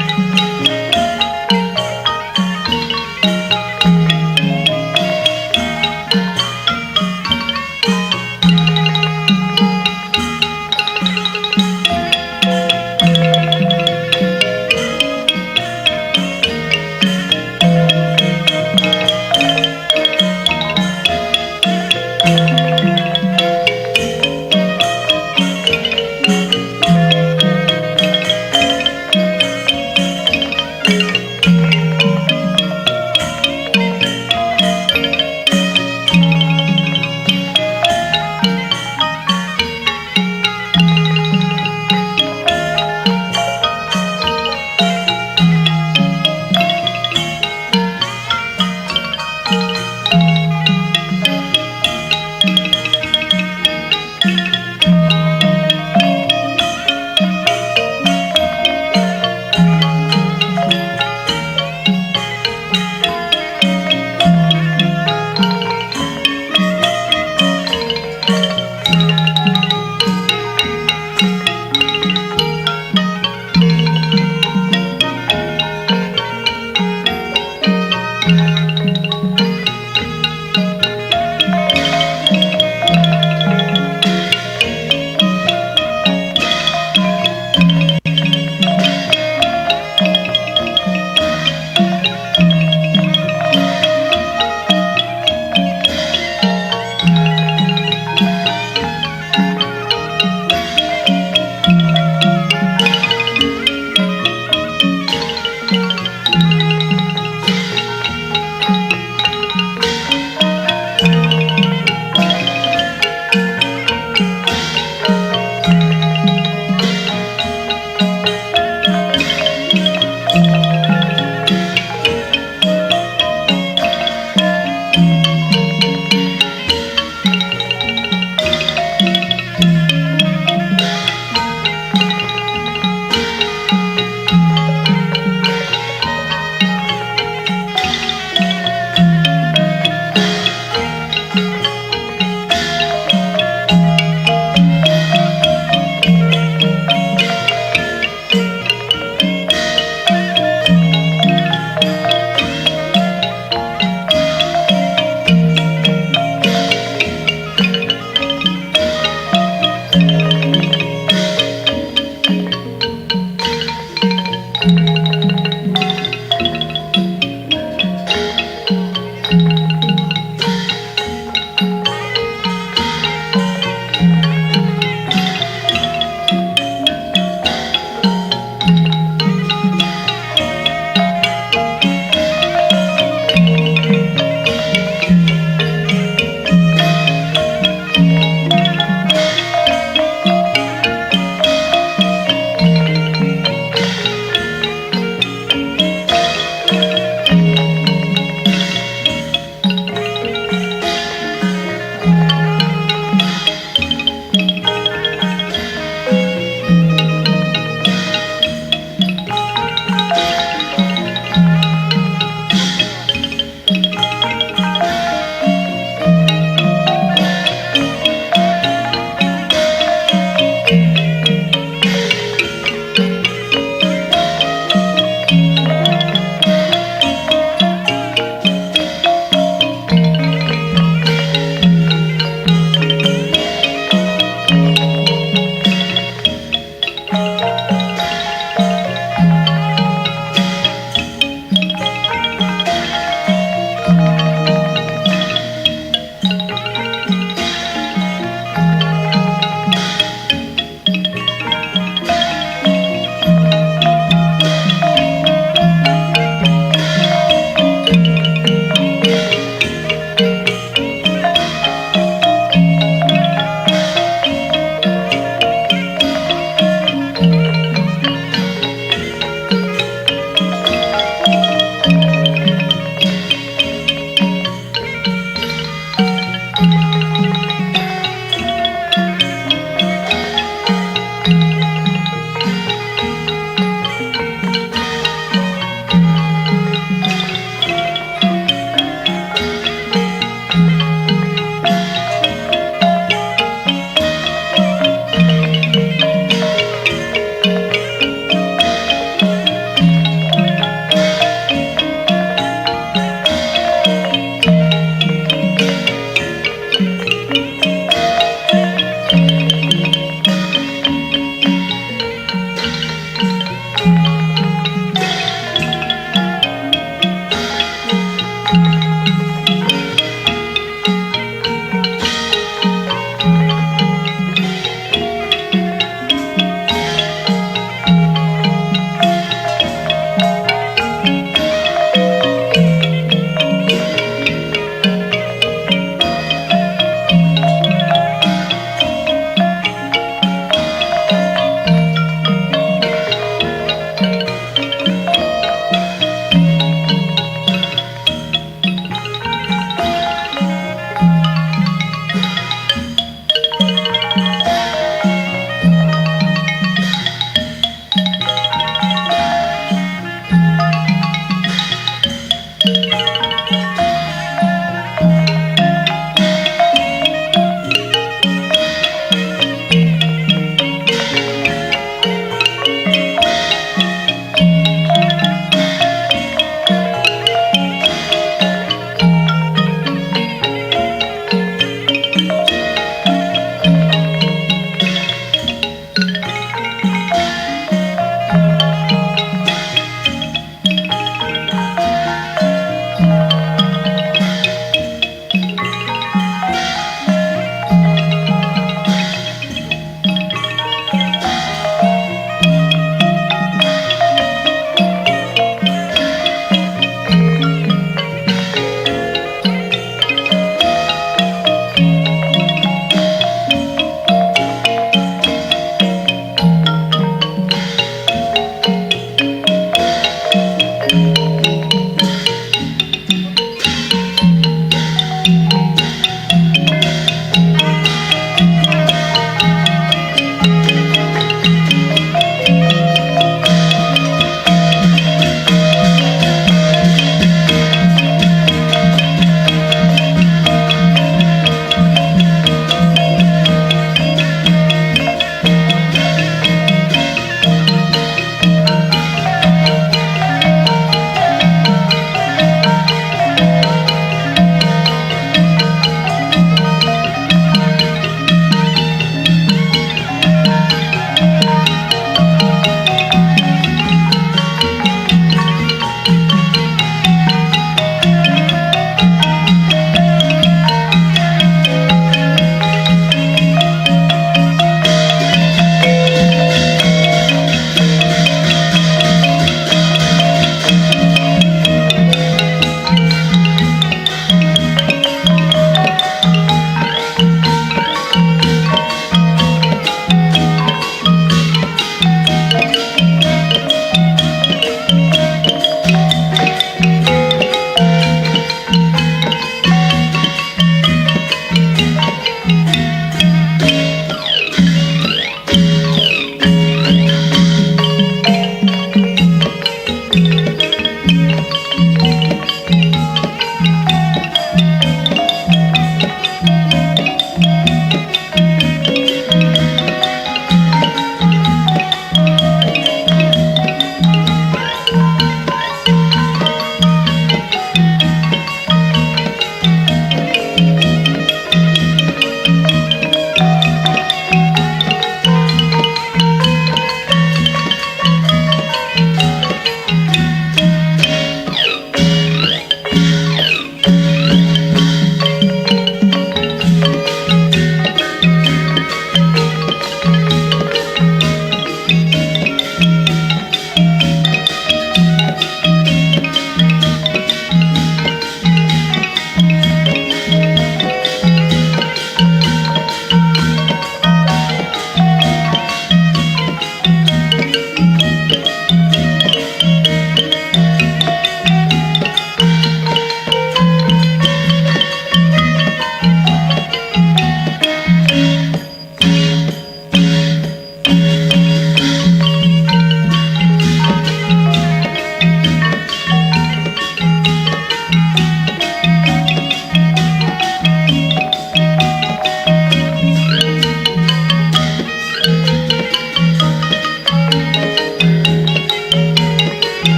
ค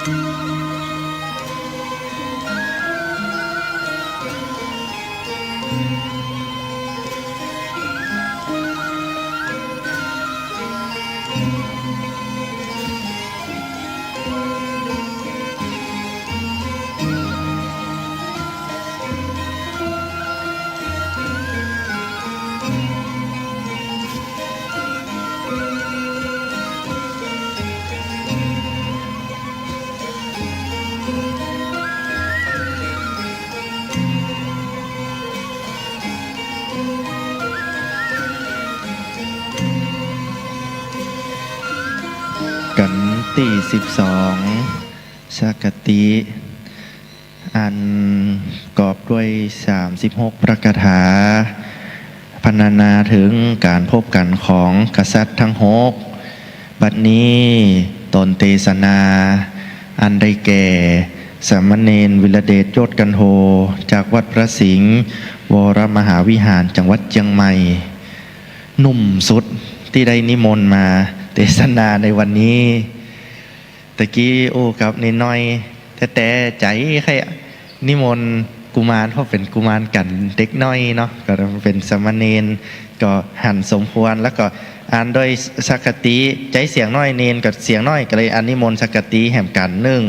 กันที่12สักติอันกอบด้วย36ประกถาพรรณนาถึงการพบกันของกษัตริย์ทั้ง6บัดนี้ตนเทศนาอันได้แก่สามเณรวิรเดชยศกันโทจากวัดพระสิงห์วรมหาวิหารจังหวัดเชียงใหม่หนุ่มสุดที่ได้นิมนต์มาเทศนาในวันนี้ตะกี้โอ้กับนิดหน่อยแต่ใจใครนิมนต์กุมารเพราะเป็นกุมารกันเด็กน้อยเนาะก็เป็นสามเณรก็หันสมควรแล้วก็อ่านโดยสักติใจเสียงน้อยเนนกับเสียงน้อยก็เลยอันนิมนต์สักติแห่งกันหนึ่ง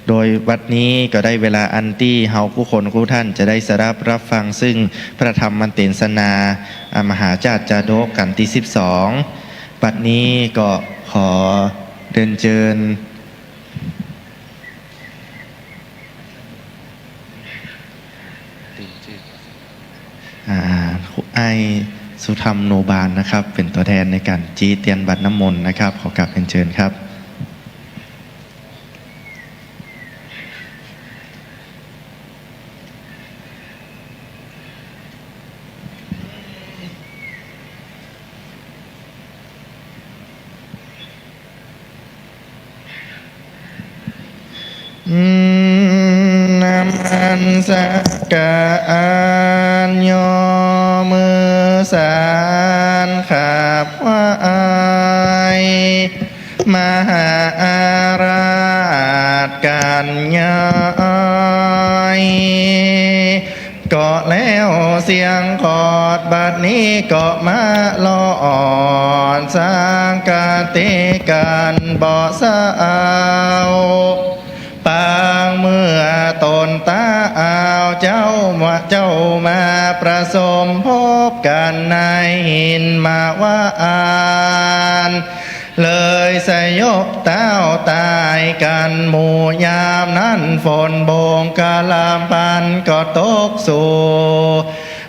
โดยวัดนี้ก็ได้เวลาอันที่เฮาผู้คนผู้ท่านจะได้สดับรับฟังซึ่งพระธรรมมันเตศนามหาจารย์จาโดกกันที่12บัดนี้ก็ขอเดินเชิญไอสุธรรมโนบาลนะครับเป็นตัวแทนในการจีเตียนบัตรน้ำมนต์นะครับขอกราบเรียนเชิญครับน้ำอันสักกะอันโยมือสานขับว่าไอมหาอาราชกันยายก็แล้วเสียงขอดบัดนี้ก็มาลออ่อนสร้างกติกันบ่เศร้าปางเมื่อตนตาเอาเจ้ามาประสมพบกันในหินมาว่าอ่านเลยสยบเต้าตายกันหมู่ยามนั้นฝนโบงกะลามปันก็ตกสู่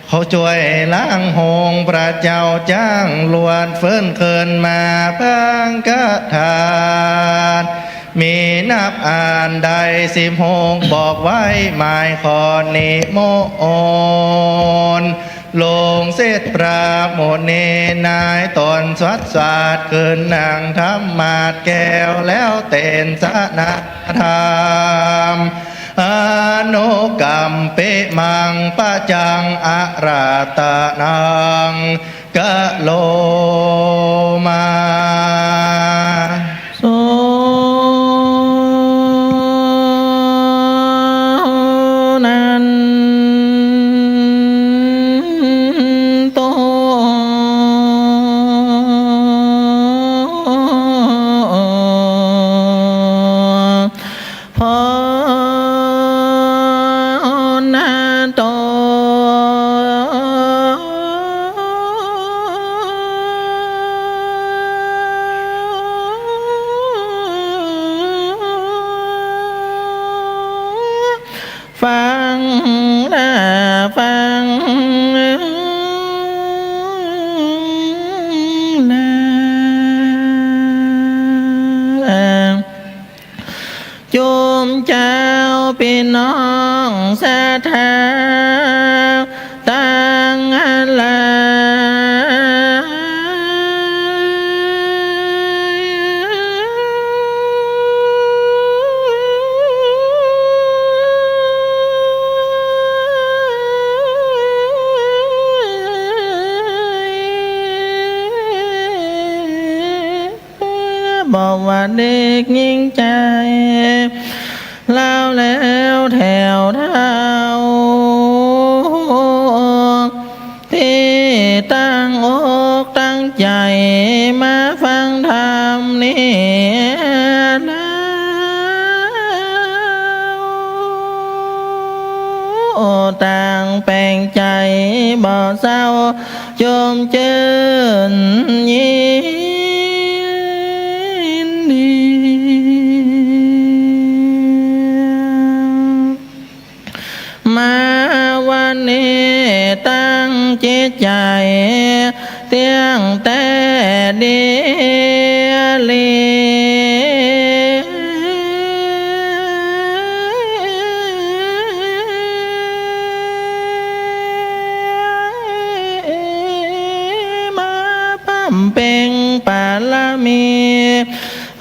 เขาช่วยล้างหงพระเจ้าจ้างลวนเฟื้นเคินมาพังกะทานมีนับอ่านใด16บอกไว้หมายขอนิมนต์ลงเสด็จปราโมทเนนายตนสวัสดิ์สวัสดิ์ขึ้นนางธรรมาศแก้วแล้วเต้นสนาธรรมอนุกรรมเปมังปะจังอาราตะนังกะโลมาฟังนะฟังนะโยมเจ้าพี่น้องศรัทธาตั้งอะไรบอกว่าเด็กยิ่งใจ แล้วแล้วแถวเท้าที่ตั้งอกตั้งใจมาฟังธรรมนี้ต่างแปลงใจบ่เศร้าจมเจริญยินดีมาวันนี้ตั้งจิตใจเตียงแต่เดียลีเป่งปาลมี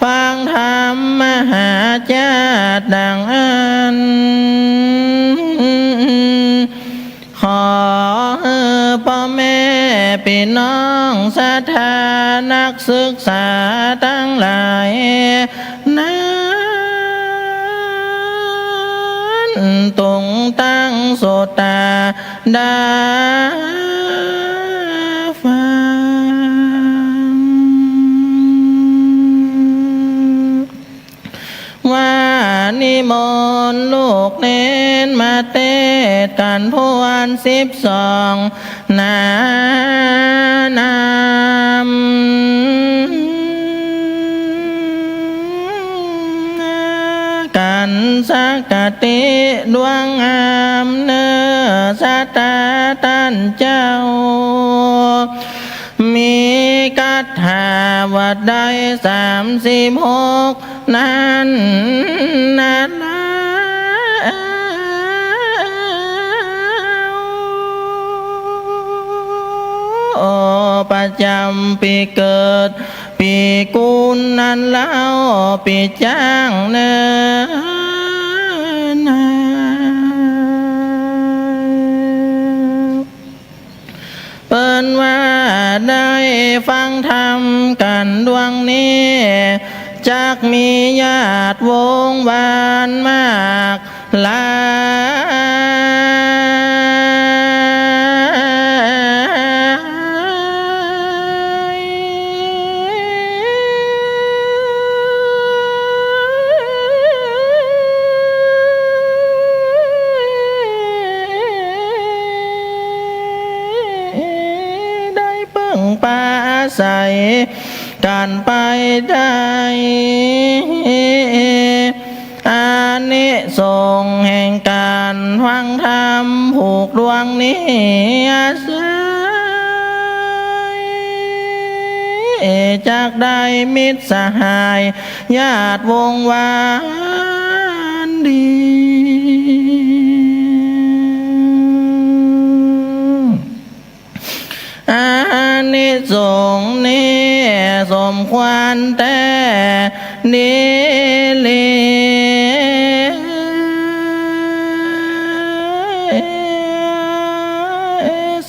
ฟังธรรมมหาจาตดังอันขอพ่อแม่พี่น้องศรัทธานักศึกษาทั้งหลายนั้นตรงตั้งโสตาดาว่านิมนต์ลูกเน้นมาเทศกันพวน12นามกันสักกติดวงงามเนื้อสัตตาท่านเจ้ามีกัตถาวัดได้36นั้นประจำปีเกิดปีกุลนั้นเล่าปีจ้างเนินเปิ้นว่าได้ฟังธรรมกันดวงนี้จากมีญาติวงวานมากหลายได้เพิ่งปาใสการไปได้อานิสงส์แห่งการฟังธรรมผูกดวงนี้อาศัยจากได้มิตรสหายญาติวงวานดีอานิสงส์นี้สมควรแต่นิลิ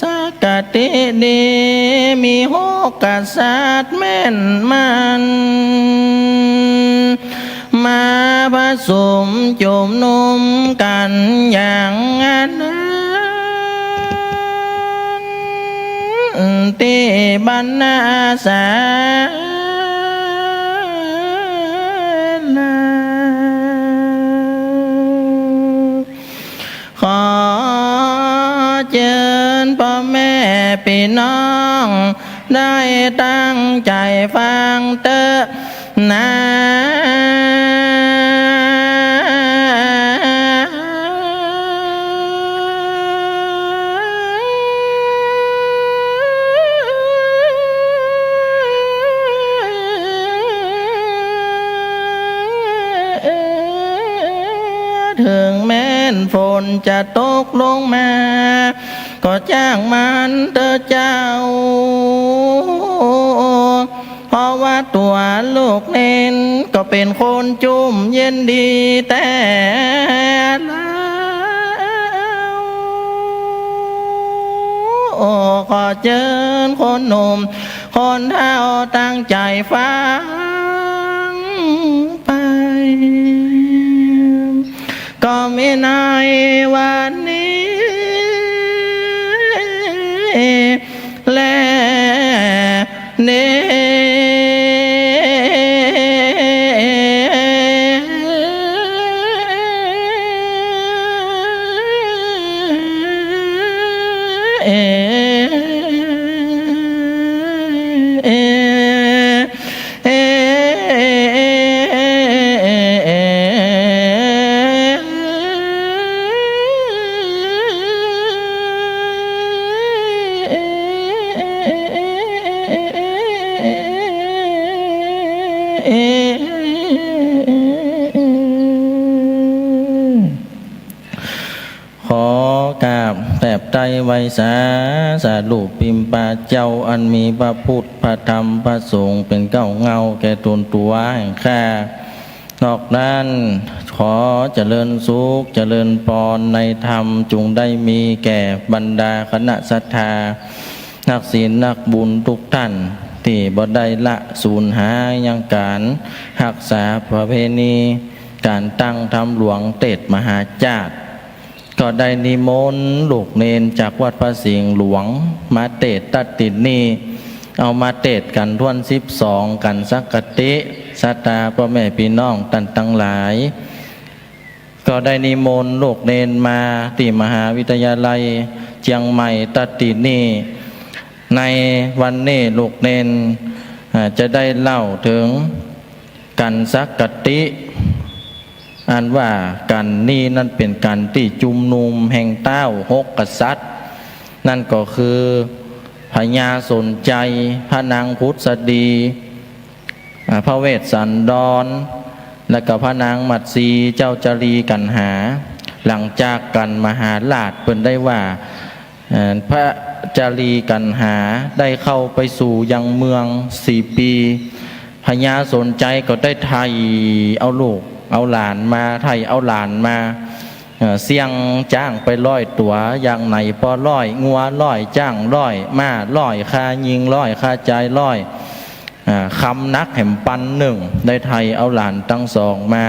สักกติดีมี6กษัตริย์แม่นมันมาผสมจุ่มนุมกันอย่างนั้นที่บรรณาสาขอเชิญพ่อแม่พี่น้องได้ตั้งใจฟังเถอะนะถึงแม้นฝนจะตกลงมาก็จ้างมันเถอะเจ้าเพราะว่าตัวลูกเน้นก็เป็นคนจุ่มเย็นดีแต่แล้วขอเชิญคนหนุ่มคนเฒ่าตั้งใจฟังไป ก็ไม่ในวันนี้และเนขอกราบแทบใจไว้สาธุปิมปาเจ้าอันมีพระพุทธพระธรรมพระสงฆ์เป็นเก้าเงาแก่ตนตัวแห่งข้านอกนั้นขอเจริญสุขเจริญพรในธรรมจงได้มีแก่บรรดาคณะศรัทธานักศีลนักบุญทุกท่านที่บ่ได้ละสูญหายยังการรักษาประเพณีการตั้งธรรมหลวงเตศมหาจาตุก็ได้นิมนต์ลูกเนนจากวัดพระสิงห์หลวงมาเตศตัดติดนี้เอามาเตศกันทวน12กันสักกติสัตตาพ่อแม่พี่น้องตันตั้งหลายก็ได้นิมนต์ลูกเนนมาที่มหาวิทยาลัยเชียงใหม่ตัดติดนี้ในวันนี้ลูกเนนจะได้เล่าถึงกันสักกติอันว่ากันนี้นั่นเป็นกันที่จุมนุมแห่งเต้าหกกษัตริย์นั่นก็คือพญาสนใจพระนางพุทธดีพระเวสสันดรและก็พระนางมัตสีเจ้าจรีกันหาหลังจากกันมหาราชเพิ่นได้ว่าพระจารีกันหาได้เข้าไปสู่ยังเมือง4 ปีพญาสนใจก็ได้ไทยเอาลูกเอาหลานมาไทยเอาหลานมาเสี่ยงจ้างไป100 ตัวอย่างไหนพอ100งัว100จ้าง100ม้า100ค่ายิง100ค่าจ่าย100คำนักแห่มปัน1ได้ไทยเอาหลานทั้งสองมา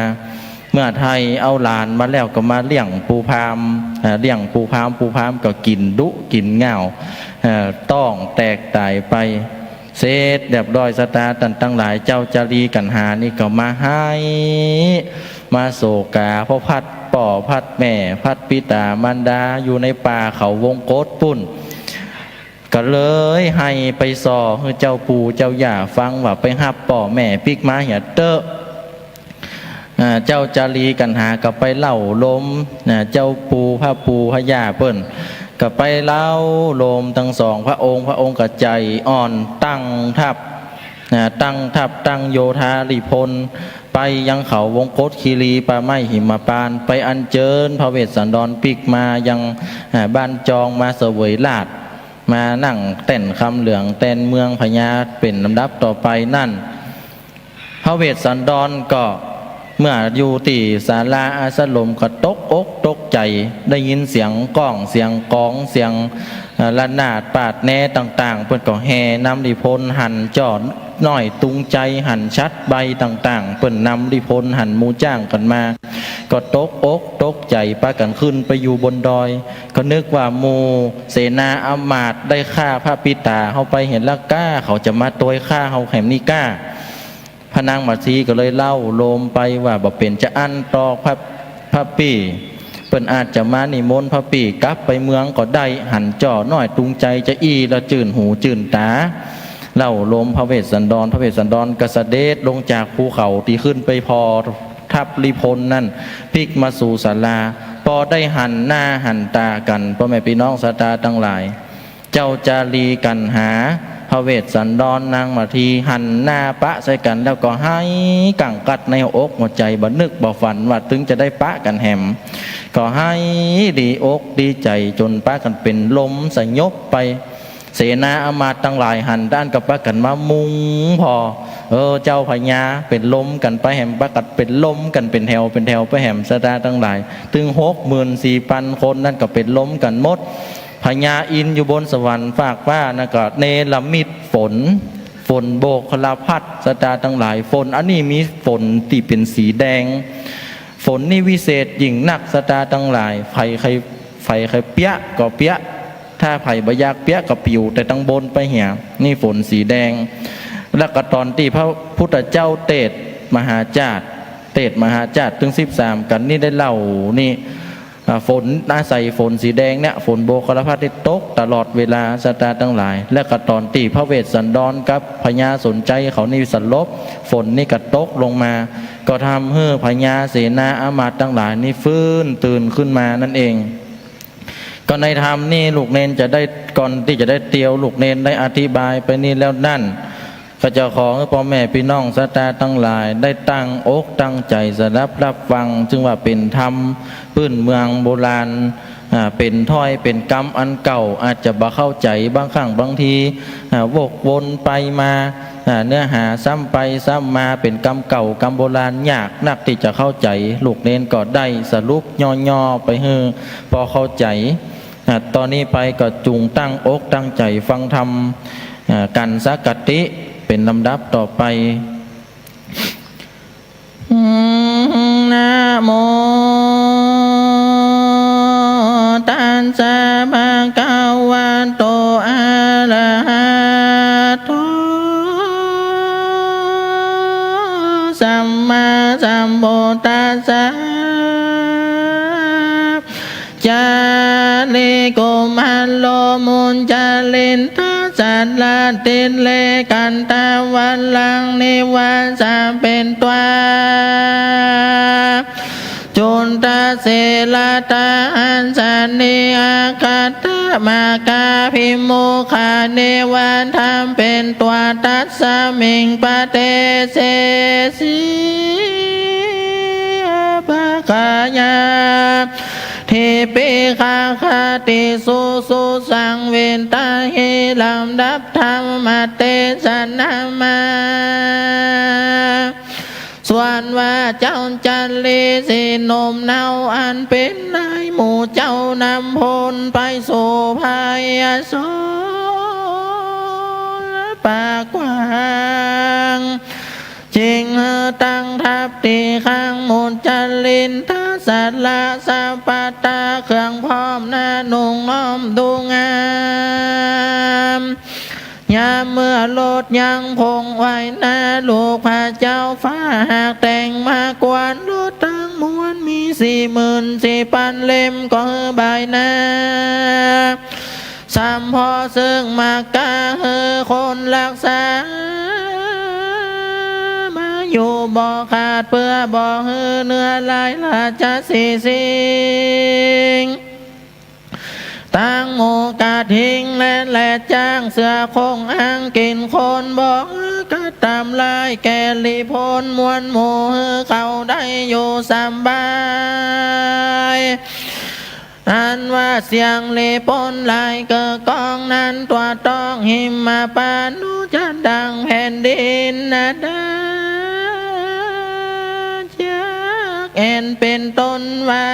เมื่อไทยเอาหลานมาแล้วก็มาเลี้ยงปูพามปูพามก็กินดุกินเหงาต้องแตกตายไปเสร็จเรียบร้อยสตาตันตั้งหลายเจ้าจารีกันหานี่ก็มาให้มาโศกาเพราะพัดป่อพัดแม่พัดปิตามารดาอยู่ในป่าเขาวงโกฏปุ่นก็เลยให้ไปสอให้เจ้าปู่เจ้าย่าฟังว่าไปหับป่อแม่ปิกมาเหี่ยเตอะเจ้าจารีกันหาก็ไปเล่าล้มเจ้าปู่พระย่าเปิ้นก็ไปเล่าโลมทั้งสองพระองค์กระใจอ่อนตั้งทัพโยธาลิพลไปยังเขาวงโคตคีรีป่าไม้หิมพานต์ไปอัญเชิญพระเวสสันดรปิกมายังบ้านจองมาเสวยลาดมานั่งเต้นคำเหลืองเต้นเมืองพญาเป็นลำดับต่อไปนั่นพระเวสสันดรก็เมื่ออยู่ที่ศาลาอาสลมก็ตกอกตกใจได้ยินเสียงก้องเสียงกองเสียงระนาดปาดแน่ต่างๆเพื่อนก็แห่นำดิพลหันจอดน้อยตุงใจหันชัดใบต่างๆเพื่อนนำดิพลหันมูจ้างกันมาก็ตกอกตกใจปากันขึ้นไปอยู่บนดอยก็นึกว่ามูเสนาอมาตย์ได้ฆ่าพระปิตาเขาไปเห็นแล้วกล้าเขาจะมาตัวฆ่าเขาแหมนี่กล้าพระนางมัตสีก็เลยเล่าโลมไปว่าบ่เป็นจะอันตอกพระปี่เปิ้นอาจจะมานิมนต์พระปี่กลับไปเมืองก็ได้หันจ่อน้อยตุงใจจะละจื่นหูจื่นตาเล่าโลมพระเวสสันดรกษัตริย์ลงจากภูเขาที่ขึ้นไปพอทัพลิพลนั่นพลิกมาสู่ศาลาพอได้หันหน้าหันตากันพ่อแม่พี่น้องศรัทธาทั้งหลายเจ้าจารีกันหาพระเวสสันดรนางมาทีหันหน้าปะใส่กันแล้วก็ให้กังกัดในอกหัวใจบ่นึกบ่ฝันว่าถึงจะได้ปะกันแหมก็ให้ดีอกดีใจจนปะกันเป็นลมสยบไปเสนาอมาตย์ทั้งหลายหันด้านกับปะกันมามุงพอเจ้าพญาเป็นลมกันไปแหมปะกัดเป็นลมกันเป็นแถวไปแหมสตาทั้งหลายถึง64,000 คนนั่นก็เป็นลมกันหมดพญาอินอยู่บนสวรรค์ฝากว่านะก็เนรมิตฝนโบกคลาพัดสตาทั้งหลายฝนอันนี้มีฝนที่เป็นสีแดง ฝนนี่วิเศษยิ่งนักสตาตั้งหลายไฟใครเปียะก็เปียะถ้าไผ่บยากเปียะก็ปิวแต่ตั้งบนไปเหี่ยนี่ฝนสีแดงแล้วก็ตอนที่พระพุทธเจ้าเตศมหาจาตุถึง13กันนี่ได้เล่านี่ฝนอาศัยฝนสีแดงเนี่ยฝนโบกรพัดที่ตกตลอดเวลาสตาตั้งหลายและก็ตอนที่พระเวสสันดรกับพญาสนใจเขานี่สันลบฝนนี่ก็ตกลงมาก็ทำให้พญาเสนาอามาตย์ทั้งหลายนี่ฟื้นตื่นขึ้นมานั่นเองก็ในธรรมนี่ลูกเนนจะได้ก่อนที่จะได้เตียวลูกเนนได้อธิบายไปนี่แล้วนั่นก็จะขอให้พ่อแม่พี่น้องสตาทั้งหลายได้ตั้งอกตั้งใจสดับรับฟังจึงว่าเป็นธรรมพื้นเมืองโบราณเป็นถ้อยเป็นกรรมอันเก่าอาจจะบ่เข้าใจบางครั้งบางทีวกวนไปมาเนื้อหาซ้ำไปซ้ำมาเป็นกรรมเก่ากรรมโบราณยากนักที่จะเข้าใจลูกเนนก็ได้สรุปย่อๆไปให้พอเข้าใจตอนนี้ไปก็จุงตั้งอกตั้งใจฟังธรรมกันสักกติเป็นลำดับต่อไปนะโมตัสสะภะคะวะโตอะระหะโตสัมมาสัมพุทธัสสะจาริกุมันโลมุนจารินทสัตลาตินเลกันตาวันลังนิวันสาเป็นตัวจุนตาเสลาตาอันสันนิอาคาตมากาพิโมคาเนวันทำเป็นตัวตัสสมิงปะเตเสสีปะกายาทิปิคาคาติสุสุสังเวนตาหิลำดับธรรมเตสนามาส่วนว่าเจ้าจันลีสินมเนาอันเป็นนายหมู่เจ้านำพลไปสู่ภายโสปากวางจิงตั้งทับตีข้างมุนจันลินทสัตละสัปปตาเครื่องพร้อมหน้านุ่งน้อมดูงามยามเมื่อโลดยังคงไว้หน้าลูกพระเจ้าฟ้าหากแต่งมากวานโลดทั้งมวลมี44,000 เล่มก็ใบหน้าสามพอซึ่งมากาคนรักษาอยู่บ่ขาดเพื่อบ่เนื้อลายราชสิ่งตั้งโอกาสทิ้งและจ้างเสือคงอ้างกินคนบ่ก็ตามลายแก่ลิพลมวลหมู่เขาได้อยู่สบายอันว่าเสียงเลปนลายเกิดกองนั้นตัวต้องหิมมาปานุจะดังแผ่นดินนาดาจากเอ็นเป็นต้นว่า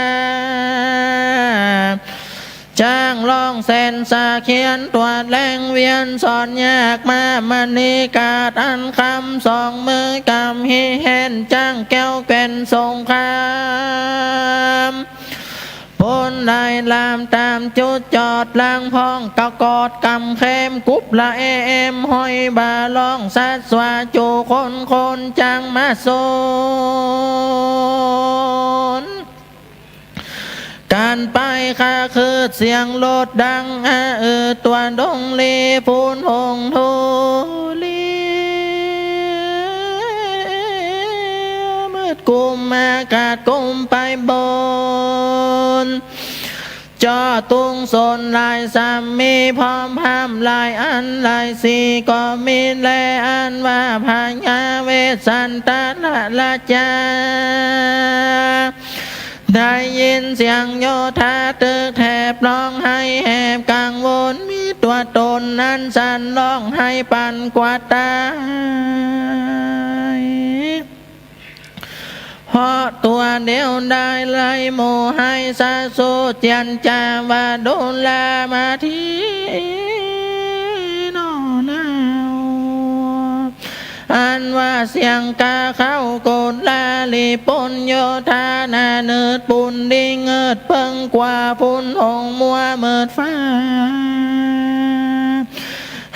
จ้างลองเส้นสาเขียนตัวแรงเวียนสอนยากมามณีกาดอันคำสองมือกำหิเห็นจ้างแก้วเป็นสงครามพนได้ลามตามจุดจอดลางพองกะกอดกำเข้มกุบละเอมห้อยบาลองสัดสวาจูคนจังมาโซนการไปข้าคือเสียงรถดังตัวดงลีพูนหงทูลีมืดกุมอากาศกุมไปบนจอตุงสนลายสามมีพร้อมพามลายอันลายสีก็มีแลอันว่าพญาเวสสันตละจาได้ยินเสียงโยธาตึกแทบร้องให้แหบกังวลมีตัวตนนั้นสั่นร้องให้ปันกว่าตายเพราะตัวเดียวได้ไล่โมให้สาสุจันจาว่าโดนลามาที่นอนาว อันว่าเสียงกาเข้าโกดลาลีปุญโยธานาเนิดปุนดิเงิดเพิ่งกว่าพุนหงมัวเมิดฟ้า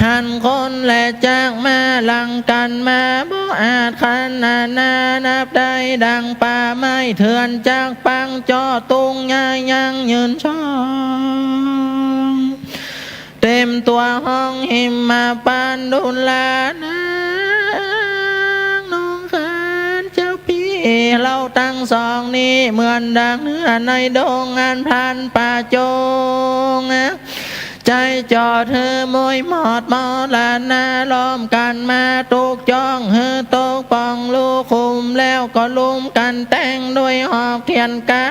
หันคนและจากมาหลังกันมาบ่อาจขันนานับได้ดังป่าไม้เถื่อนจากปังจอตุงยายยังยืนช่องเต็มตัวห้องหิมมาปานดุลานะน้องขันเจ้าพี่เราตั้งสองนี้เหมือนดังเนื้อในดงงานพานป่าโจงใจจอดเธอมวยหมอดมอลานาล้อมกันมาตุกจ้องเธอตกปองลูกคุมแล้วก็ลุมกันแต่งด้วยหอกเทียนกา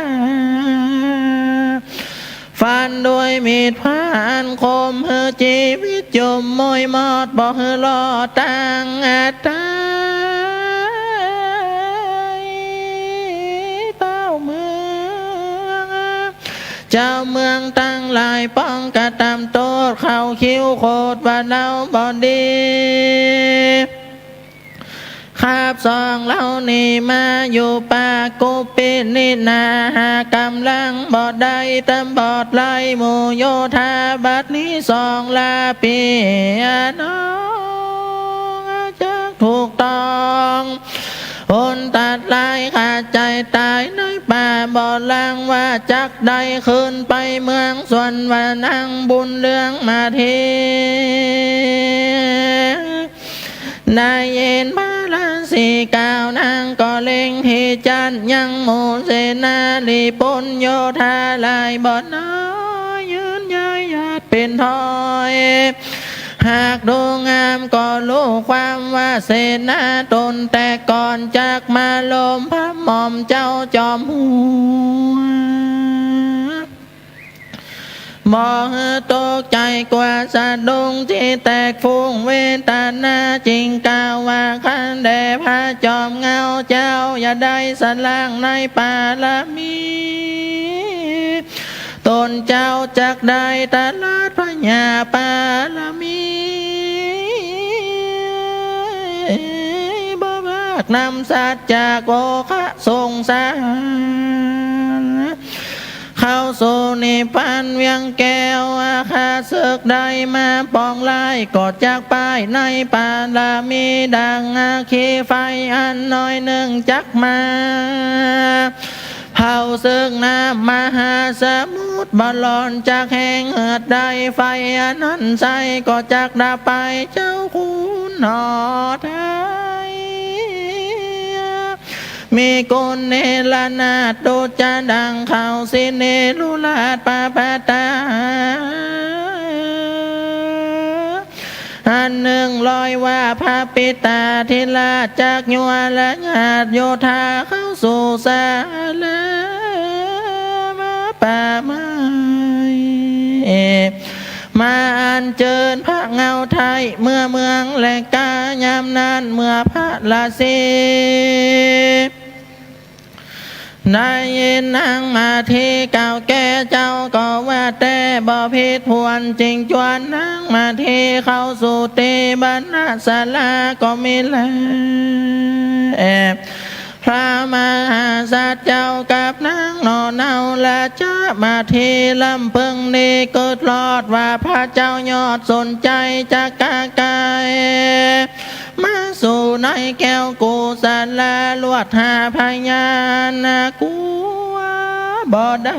ฟันด้วยมีดผ่านคมเธอชีวิตจมมวยหมอดบอกเธอรอตังอาตายเต้าเมืองเจ้าเมืองตั้งหลายป้องกระตำโตดเข้าคิ้วโคตรบ้านเราบ่ดีข้าบสองเหล่านี้มาอยู่ป่ากุปินินาหากำลังบอดได้ตำบอดไล่หมู่โยธาบัดนี้สองลาปีน้องจักถูกต้องคนตัดลายขาดใจตายในป่าบ่อลังว่าจักได้ขึ้นไปเมืองส่วนว่านั่งบุญเรื่องมาทีนายเย็นมาลันสีก้าวนางก็เล็งที่จันยังหมู่เสนาลีปุญโยธาลายบ่อน้อยยืนย้ายญาติเป็นทอยหากดูงามก็รู้ความว่าเสนาตนแต่ก่อนจากมาลมพระหม่อมเจ้าจอมหัวบ่ตกใจกว่าสะดุ้งที่แตกฟุ้งเวทนาจริงกล่าวว่าขันแด่พระจอมเงาเจ้าอย่าได้สล่างในป่าละมีตนเจ้าจักได้ตลาดพญาป่าละมีบ่บากนำสัตว์จากโอคะทรงสารเข้าสู่นิพพานเวียงแก้วอาคาศึกได้มาปองลายกอดจากป้ายในป่าลามีดังอาคีไฟอันน้อยหนึ่งจักมาเผาซึ่งน้ำมหาสมุทรบอลอนจากแห่งเหือดได้ไฟอันนั้นใสก็จักดับไปเจ้าคุณหอไทยมีกุลเนรนาถโดดจะดังเขาสิเนรุลาดปาปาตาอันหนึ่งลอยว่าพระปิตาทิลาจากยัวและญาติโยธาเข้าสู่สาลามาป่าไม้มาอันเจิญพระเงาไทยเมื่อเมืองและกายามนั้นเมื่อพระลาศีนายนางมาที่เก่าแก่เจ้าก็ว่าแต่บ่ผิดพวนจริงจวนนางมาที่เข้าสู่ตีบรรณศาลาก็มีแล้วพระมหาสัตว์เจ้ากับนางนอนเนาและจะมาที่ลำพึงนี้เกิดรอดว่าพระเจ้ายอดสนใจจากกากายมาสู่ในแก้วกูสาลาลวดหาพญานากูบ่ได้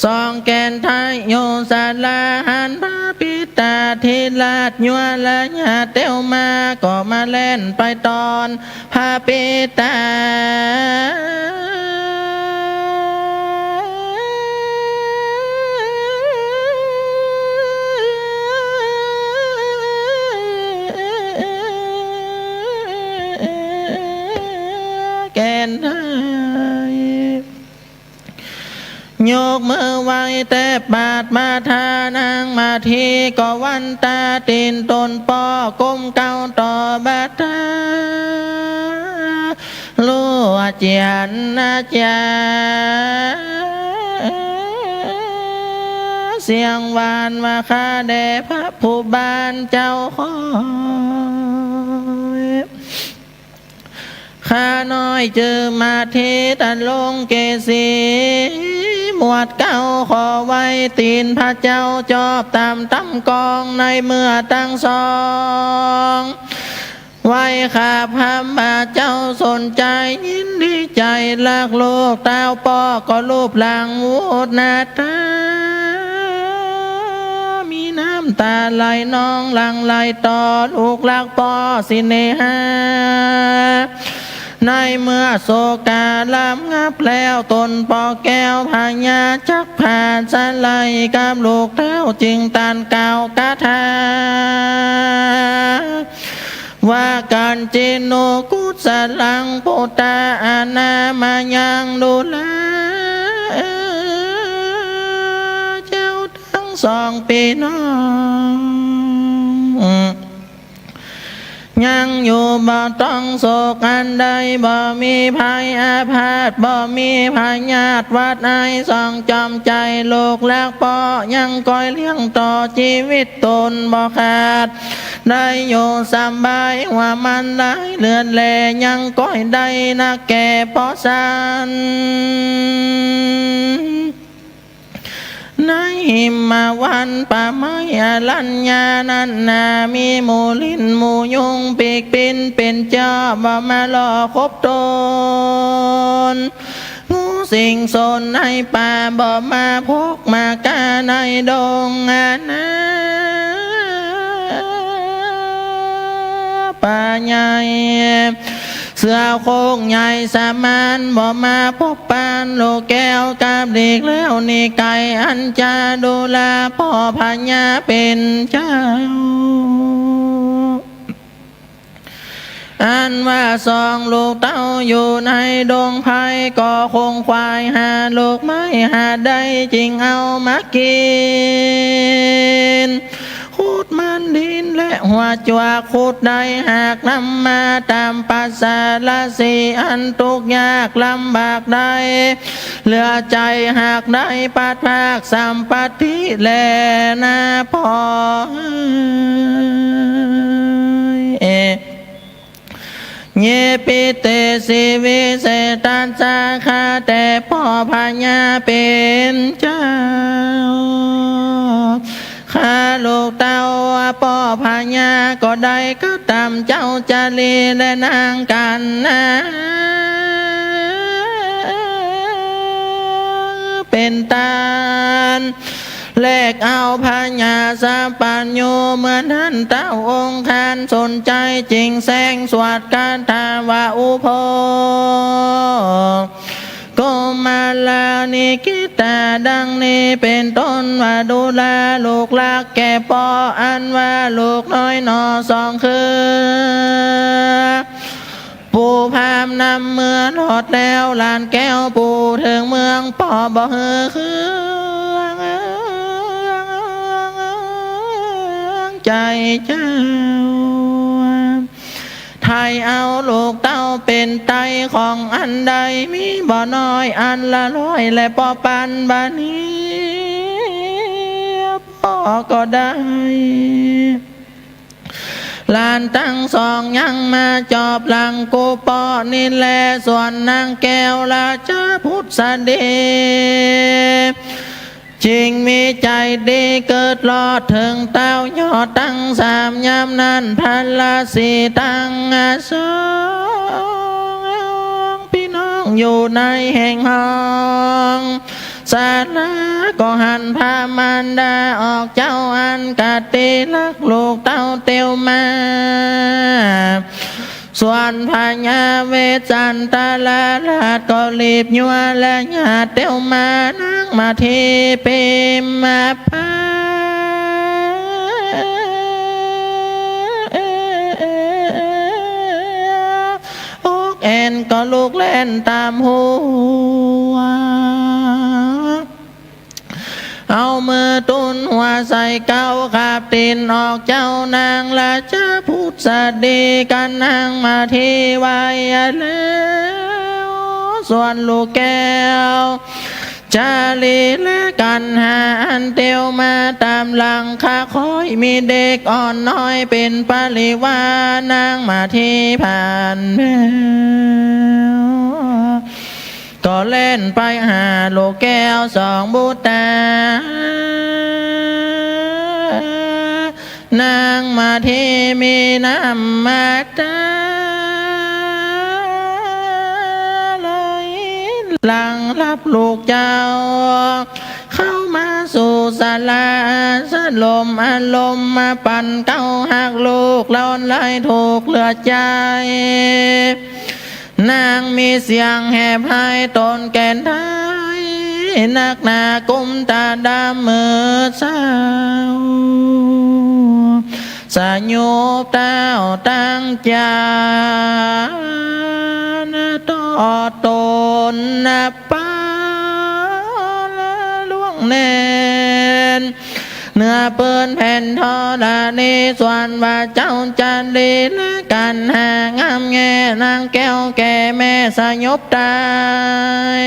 สองแกนไทยโยสาลาหันพระปิตาทิลาดยัวและญาเตียวมาก็มาเล่นไปตอนพระปิตาแกนไทยโยกมือไหวแต่บาดมาทานางมาทีก็วันตาตีนตนปอก้มเก้าต่อบาตาลูอาเจียนอาจารย์ สียงหวานว่าข้าแด่พระผู้บานเจ้าคอยข้าน้อยเจอมาเทตันลงเกศีหมวดเก้าขอไว้ตีนพระเจ้าจอบตามตำกองในเมื่อตั้งสองไว้ข้าพระมาเจ้าสนใจยินดีใจลักโลกเต้าปอก็รูปหลังวูดนาตามีน้ำตาไหลน้องหลังไหลต่อลูกลักปอสิเนหาในเมื่อโศกาลำงับแล้วตนปอแก้วพญาจักผ่านสไลกับลูกเท้าจึงตันเก่ากาถาว่าการจิโนกุศลังปุตตาอานามายังดูแลเจ้าทั้งสองปีน้องยังอยู่บ่ต้องโศกอันใดบ่มีภัยอาพาธบ่มีพยาธิวัดไอส่องจอมใจโลกแลกปอยังคอยเลี้ยงต่อชีวิตตนบ่ขาดได้อยู่สบายว่ามันได้เลือนแลยังก้อยได้นักแก่พอสันในหิมวันป่าไม้อรัญญานันนามีหมูลิ้นหมูยุงปีกปินเป็นเจ้าบ่มาหลอกคบตนงูสิงสนในป่าบ่มาพกมากาในดงนาป่าใหญ่เสือโคงใหญ่สามานบ่มาพบปานโลกแก้วกับเด็กแล้วนี่ไก่อันจะดูแลพ่อพญาเป็นเจ้าอันว่าสองลูกเต้าอยู่ในดงไผ่ก็คงควายหาลูกไม้หาได้จริงเอามากินขุดมันดินและหัวจวกขุดได้หากนำมาตามภาษาละสีอันทุกยากลำบากได้เหลือใจหากได้ปัดภาคสัมปติแลนาพอเยปิเตสิวิเศตัสสะข้าแต่พ่อพญาเป็นเจ้าข้าลูกเต้าพ่อพญาก็ได้ก็ตามเจ้าจารีและนางกันนะเป็นตาลแลกเอาพญาสาปัญโยเหมือนนั้นเต้าองค์คานสนใจจริงแสงสวัสดการทาวาอุโภก็มาลานิกิตาดังนี้เป็นต้นว่าดูแลลูกลักแก่ปออันว่าลูกน้อยนอสองคือปู่พามนำเมืองหอดแล้วลานแก้วปู่ถึงเมืองปอบ่เฮือคือใจเจ้าไทยเอาลูกเต้าเป็นไตของอันใดมีบ่น้อยอันละร้อยและปอปันบานี้พ่อก็ได้ลานตั้งสองยังมาจอบหลังกูปอนี่แลส่วนนางแก้วราชพุทธเดชจริงมีใจดีเกิดรอดถึงเต้ายอดตั้งสามยามนั้นพันละสี่ตั้งสองพี่น้องอยู่ในแห่งห้องสาระก็หันพามันดาออกเจ้าอันกาติลักลูกเต้าเตียวมาส่วนพญาเวจันตาลาราชก็รีบยัวและญาติเตียวมานั่งมาที่เปมมาพาอกแอนก็ลูกเล่นตามหัวเอามือตุนหัวใส่เก้าขาบตีนออกเจ้านางราชพุทธดีกันนางมาที่ไว้แล้วส่วนลูกแก้ว จารีและกันหาอันเตียวมาตามหลังข้าคอยมีเด็กอ่อนน้อยเป็นปริวานางมาที่ผ่านแมวก็เล่นไปหาลูกแก้วสองบุตรนางมาที่มีน้ำมาตาเลยหลังรับลูกเจ้าเข้ามาสู่ศาลาสลมอารมณ์มาปั่นเก้าหักลูกร้อนไหลถูกเลือดใจนางมีเสียงแหบหายตนแก่นไทยนักหนากุมตาดำมือเศร้าสายุบเต้าตั้งใจต่อตนนับป้าละล่วงแน่นเนื้อเปื้อนแผ่นทอดานีส่วนว่าเจ้าจันดีและกันหางามแง่นางแก้วแก่แม่สยบตาย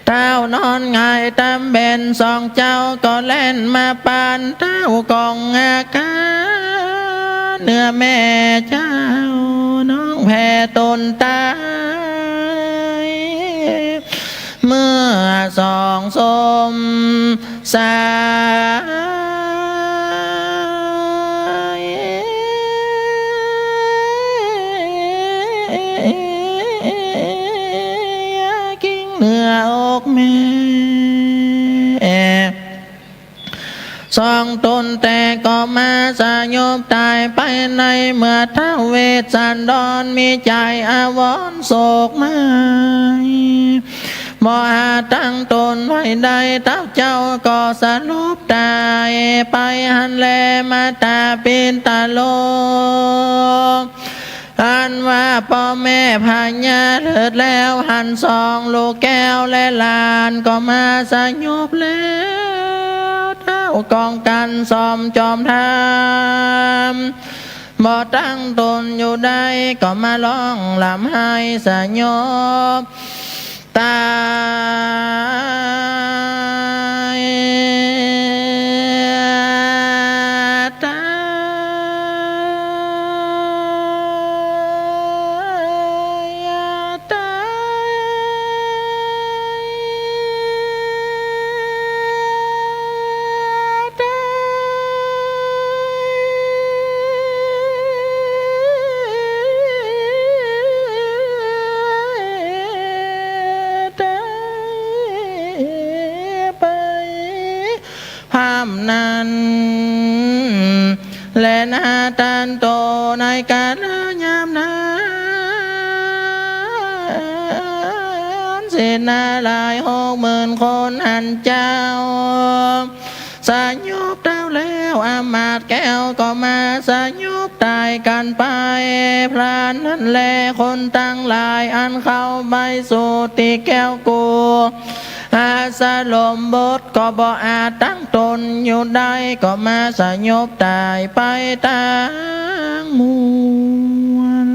เต้านอนง่ายตามเบนสองเจ้าก็เล่นมาปานเต้ากองอากาเนื้อแม่เจ้าน้องแผ่ตนตายเมื่อสองสมสายกิ้งเหนืออกแม่สองตนแต่ก็มาสยบตายไปในเมื่อท้าวเวสสันดรมีใจอาวรณ์โศกไม่บ่อาจตั้งตนไว้ใดเต้าเจ้าก็สลบตายไปหันแลมาตาปินตาโลอันว่าพ่อแม่พญาเลิศแล้วหันสองลูกแก้วและหลานก็มาสยบแล้วเท้ากองกันซ้อมจอมทำบ่ตั้งตนอยู่ได้ก็มาร้องลำให้สยบตายตายตนั้นและนาตันโตในกาลยามนั้นเสนาหลาย60,000 คนหันเจ้าสายุบเต้าแล้วอามาตย์แก้วก็มาสายุบตายกันไปพรานนั้นแลคนตั้งหลายอันเข้าใบสู่ตีแก้วกูอาสาลมบทก็บ่อาจตั้งตนอยู่ได้ก็มาสยบตายไปตั้งมวล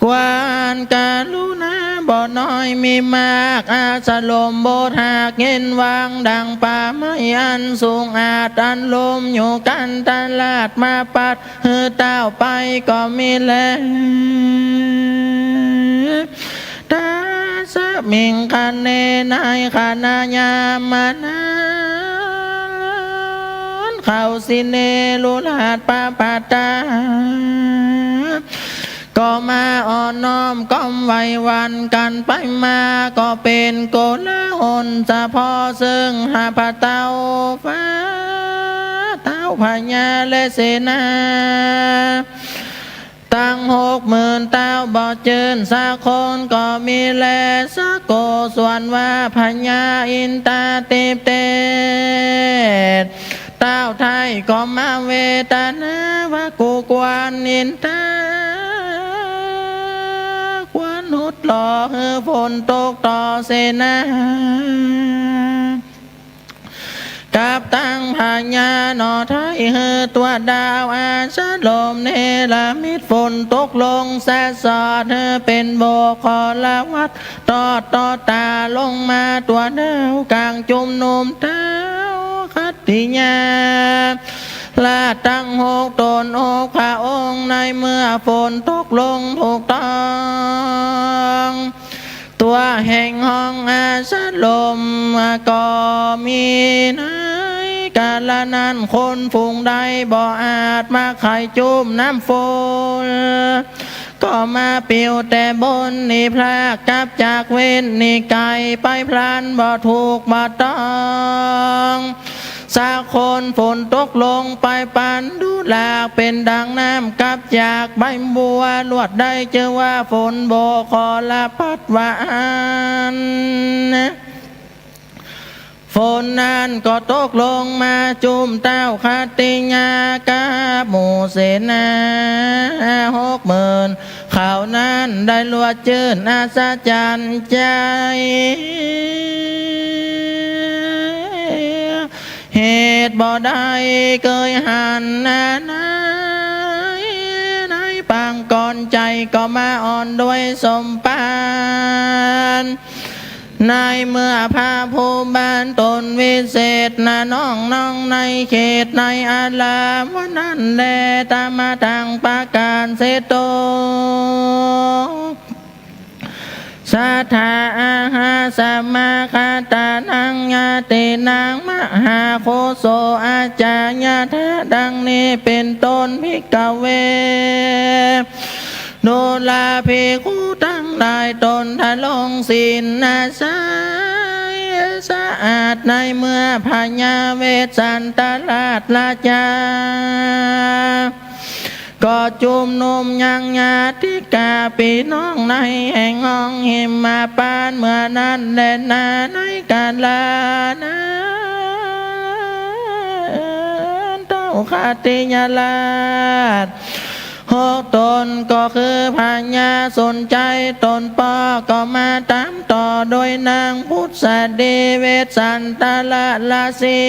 กวานกาลุนาบ่น้อยมีมากอาสาลมบทหากเงินวางดังป่าไม้อันสูงอาจอันลมอยู่กันตลาดมาปัดเฮือเต้าไปก็มีแล้วตาสมิงคันเนนายขานายามานาเขาสิเนลุลาดปาปาตาก็มาอ่อนน้อมก้มไว้วันกันไปมาก็เป็นโกลาหลจะพอซึ่งหาพระเต้าฟ้าเต้าพญาและเสนาตั้ง60,000 เต้าบ่เจินสักคนก็มีแลสักโกส่วนว่าพญาอินตาติเตเต้าไทยก็มาเวตนาว่ากูกวนอินตาควรหุดหล่อให้ฝนตกต่อเสนา กับตั้งพญาหนอไทยเฮอตัวดาวอาชาลมเนลามิดฝนตกลงแสสอดเธอเป็นโบคอละวัดต่อตาลงมาตัวดาวกลางจุมนุมเท้าคัตติญาลาตั้งหกตนอกพระองค์ในเมื่อฝนตกลงถูกต้องตัวแห่งห้องอาสาลมก็มีในกาลนั้นคนฝูงใดบ่อาจมาไข่จุ่มน้ำฝนก็มาปิวแต่บนนี่พระกับจากเว้นนี่ไก่ไปพลันบ่ถูกบ่ต้องสักคนฝนตกลงไปปันดูหลากเป็นดังน้ำกับจากใบบัวลวดได้เจอว่าฝนโบคอละพัดหวานฝนนั้นก็ตกลงมาจุ่มเต้าคาติญากาหมู่เสนา60,000เขานั้นได้ลวดจื่นอาศจรรย์ใจเหตุบ่ได้เคยหันในปางก่อนใจก็มาอ่อนด้วยสมปานในเมื่อพระผู้บานตนวิเศษน้องในเขตในอาลามวันนั้นแลตามมาทางปาการเสโตสัทธาอาหาสัมมาคาตานังญาตินางมหาโคโสอาจารย์ทะดังนี้เป็นต้นภิกขเวโนลาภิกขุทั้งหลายตนทะลงศีลนาสายสะอาดในเมื่อพญาเวสสันตราชราชาก็จุมนุมยังญาติกาพี่น้องในแห่งห้องหิมมาปานเมื่อนั้นแลนาในกาลานะเต้าคาติญาลาด6 ตนก็คือพญาสนใจตนปอก็มาตามต่อโดยนางพุทธดีเวสสันตลาสี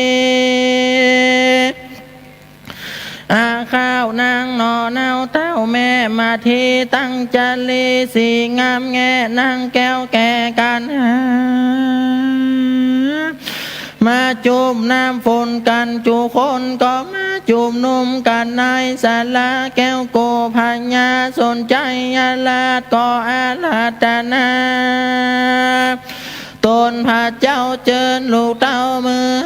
อาข้าวนางนอเนาเต้าแม่มาทีตั้งจารีสีงามแง่นางแก้วแก่กันมาจุ่มน้ำฝนกันจูคนก็มาจุ่มนุ่มกันในศาลาแก้วโกพญาสนใจอาลาดก็อาลาตนาตนพระเจ้าเจิญลูกเต้ามือ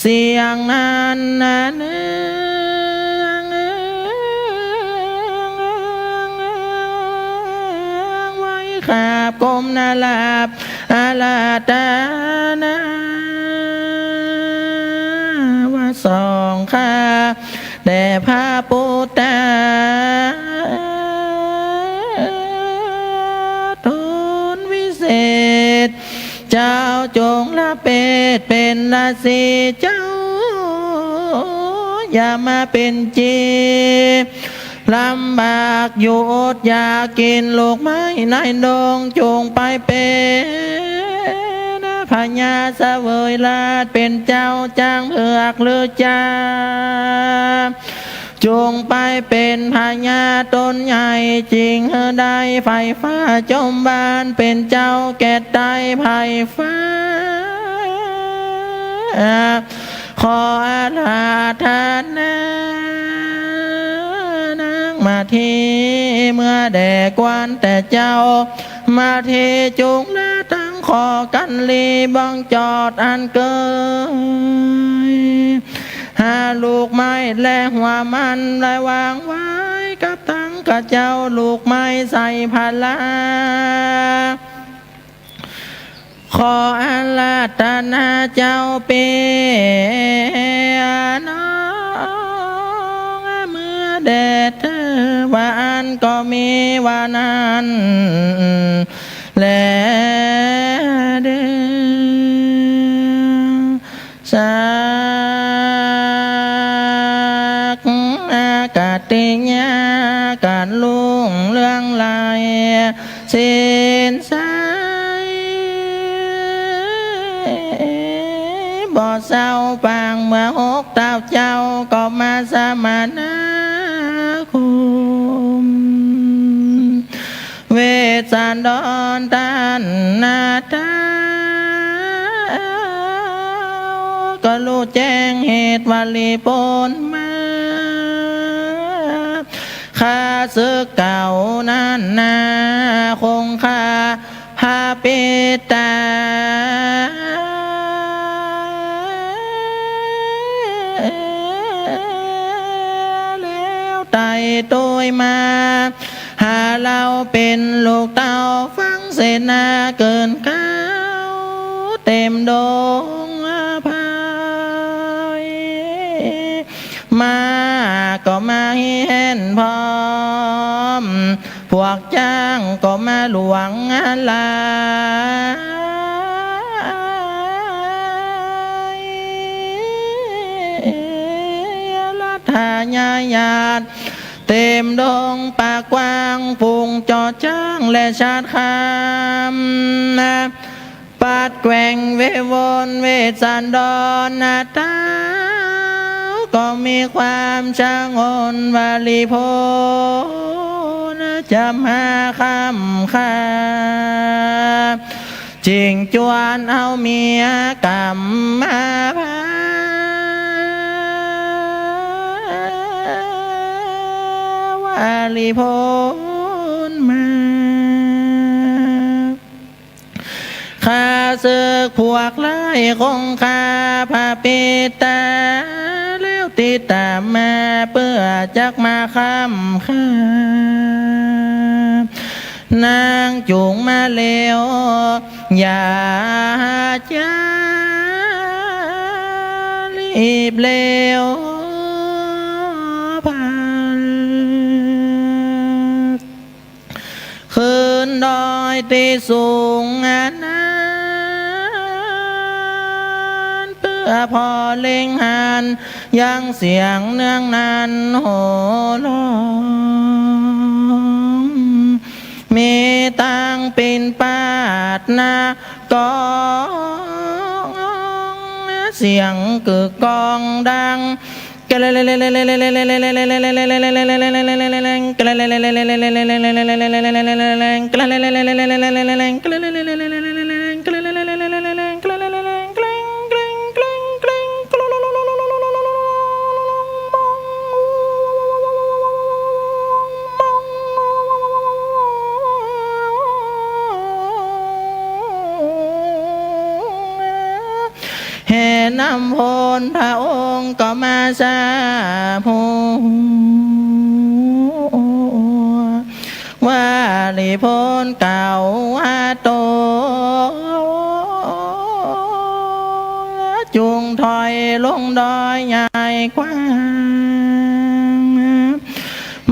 เสียงนั้นไว้ขาบกลมนาลาบอาลาตานาว่าสองข้าแต่พระปุตตาตนวิเศษเจ้าจงละเป็นราศีเจ้าอย่ามาเป็นจีลำบากอยู่อดอยากกินลูกไม้ในดงจงไปเป็นพญาเสวยราชเป็นเจ้าจ้างเผือกหรือจ้าจงไปเป็นพญาตนใหญ่จริงได้ไฟฟ้าจมบานเป็นเจ้าแก่ใต้ไฟฟ้าขออาราธนานางมาทีเมื่อแด่กวนแต่เจ้ามาทีจุงและตั้งขอกันลีบังจอดอันเกยหาลูกไม้และหัวมันและวางไว้กับตั้งกับเจ้าลูกไม้ใส่พลาขออาราธนาเจ้าเปียน้องเมื่อแดดวานก็มีวานั้นและเดสักอากาศติญาการลุ่งเรื่องลายสินสาย เศร้าปางเมื่อหกเต้าเจ้าก็มาสมานาคุมเวสสันดรตันนาตาก็รู้แจ้งเหตุวลีปนมาข้าศึกเก่านั้นนาคงคาพาปิตาแล้วไต่ตัวมาหาเราเป็นลูกเต่าฟังเสนาเกินเก้าเต็มดงพายมาก็มาเห็นพร้อมพวกจ้างก็มาหลวงลายรัฐญาญาติเต็มดงปากกว้างพุงจอจ้างและชาติคำปัดแกว่งเววนเวสันดรนาตาก็มีความช่างอนวาลีโพจะมาคำคาจิงจวนเอาเมียกำมาพาวาลีโพนมาข้าศึกพวกไล่คงคาพาปิตาแล้วติดตามมาเพื่อจักมาคำคานางจูงมาเลวอย่าจ้ารีบเลวพันขึ้นดอยตีสูงนั้นเพื่อพอเล็งหันยังเสียงเนื่องนั้นโหร้องมีตังปินปาดนากองเสียงกึกกองดังแห่นำพลพระองค์ก็มาสาภูวาลีพลเก่าโตจุงถอยลงดอยใหญ่กว้าง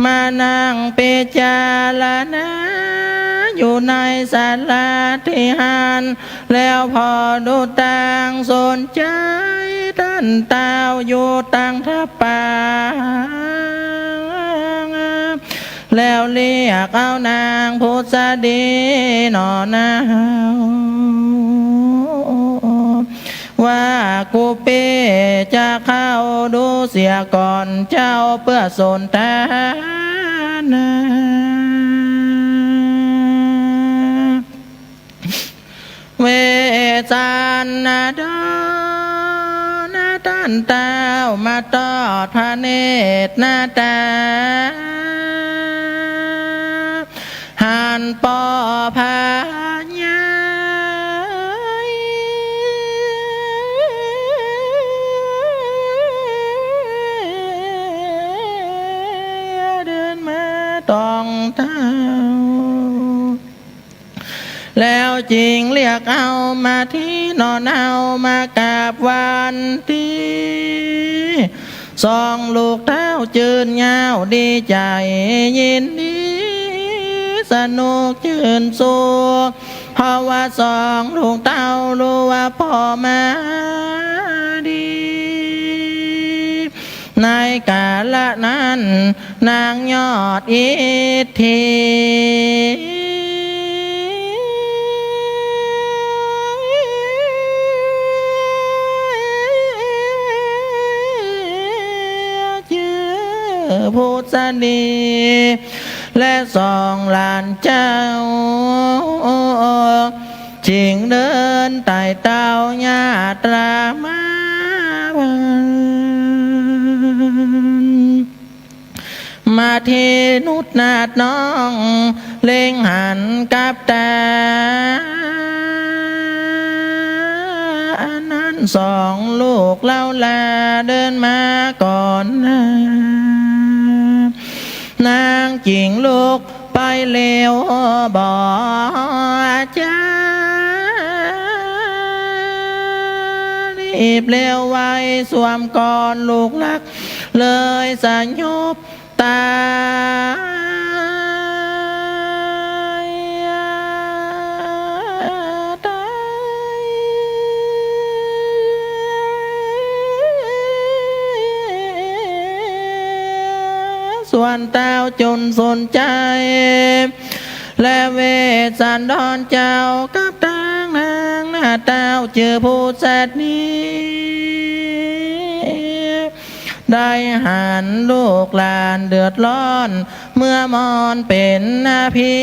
มานั่งเปจาลนะอยู่ในศาลาที่หานแล้วพอดูต่างสนใจท่านเต้าอยู่ต่างทับป่าแล้วเรียกเอานางพุทธดีหนอนาวว่ากูเป้จะเข้าดูเสียก่อนเจ้าเพื่อสนทนาเวสันดรตันเต้ามาตอดพระเนตรนาตาหันปอพาญาเดินมาต้องเท้าแล้วจริงเรียกเอามาที่นอนเอามากราบวันที่สองลูกเท้าจืนเงาดีใจยินดีสนุกจืนสุขเพราะว่าสองลูกเต้ารู้ว่าพ่อมาดีในกาลนั้นนางยอดอิทธิ พุทธดีและสองหลานเจ้าจิงเดินไต่เต้าญาตรามามาเทนุดนาดน้องเล็งหันกับตานั้นสองลูกเล่าลาเดินมาก่อนนางจิงลูกไปเลวบ่จ้ารีบเลวไว้สวมก่อนลูกรักเลยสยบตาส่วนเต้าจนสนใจและเวสสันดรเจ้ากับต่างนางหน้าเต้าเจอผู้แสดนี้ได้หันลูกหลานเดือดร้อนเมื่อมอนเป็นนาพี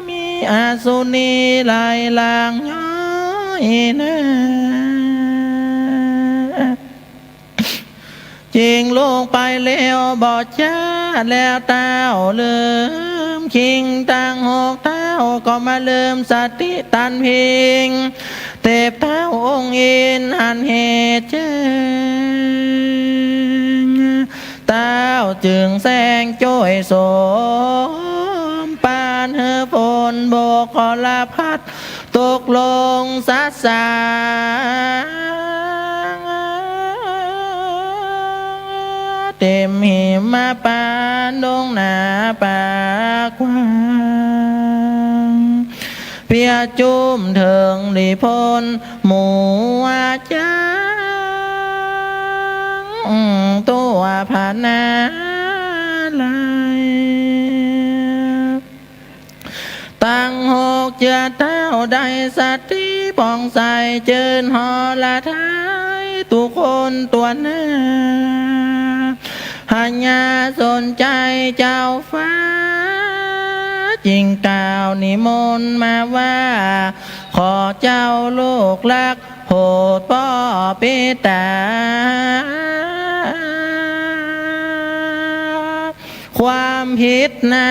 มีอาสุนีลายลางย้อยนะจริงลูกไปเลี้ยวบอดจ้าแล้วเต้าลืมคิงตั้งหกเต้าก็มาลืมสติตันพิงเตบเท้าองค์อินหันเหตุเจงเต้าจึงแสงจ้อยโสมปานเฮฝนโบกขอลาพัดตกลงสัสสาเต็มหิมะปานดงหนาปากว้างเพียจุ่มเถิงลีพลหมู่อาจารย์ตัวผานาลายตั้งหกเจือเต้าได้สัตติป่องใสเจิญหอละท้ายตุกคนตัวหน้าหัญญาสนใจเจ้าฟ้าจริงกล่าวนิมนต์มาว่าขอเจ้าลูกรักโหดป้อปิตาความผิดนา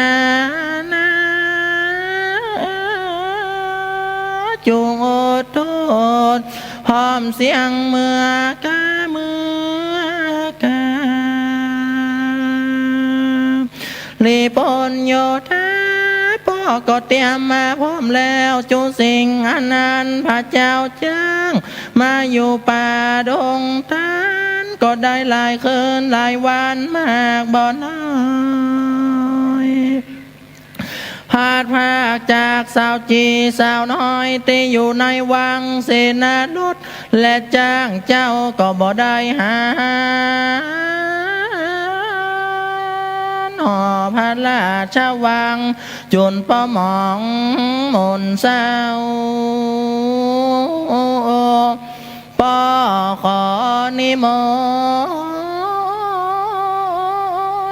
จุงอดโทษพร้อมเสียงเมื่อกาเมื่อกาลีปนโยธาพ่อก็เตรียมมาพร้อมแล้วจูสิ่งอนันต์พระเจ้าจ้างมาอยู่ป่าดงทานก็ได้หลายคืนหลายวันมากบ่น้อยพาดพากจากสาวจีสาวน้อยที่อยู่ในวังเสนานุษและจ้างเจ้าก็บ่ได้หาหอพระราชวังจนป้อมองมนเศร้าป้อขอนิม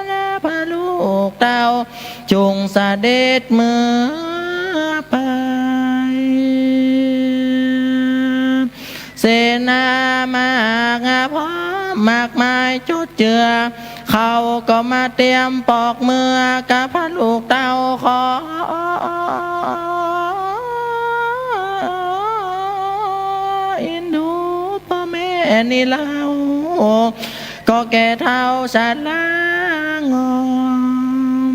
นต์พระลูกเต้าจุงเสด็จเมื่อไปเสนามากพร้อมมากมายจุดเจือเขาก็มาเตรียมปอกเมื่อกับพระลูกเต้าขออินดูพ่อแม่นี่เล่าก็แก่เท่าฉันลางอม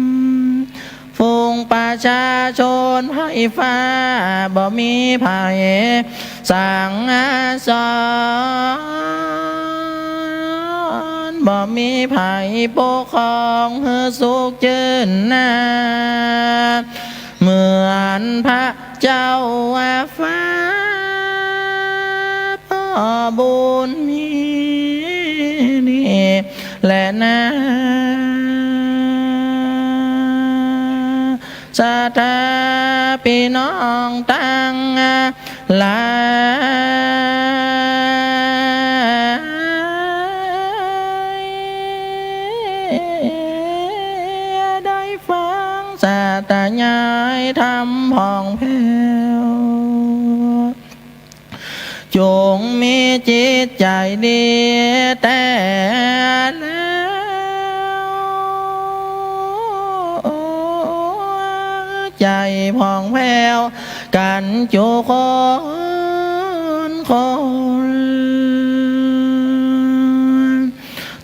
ฝูงประชาชนไพฟ้าบ่มีภัยสั่งสอนบ่มีภัยปกครองเฮือสุขเจินนาเหมือนพระเจ้าฟ้าพ่อบุญมีนี่และนาสาธาพี่น้องตั้งหลาย ทำผ่องแผ้วจงมีจิตใจดีแต่แล้วใจผ่องแผ้วกันจุคน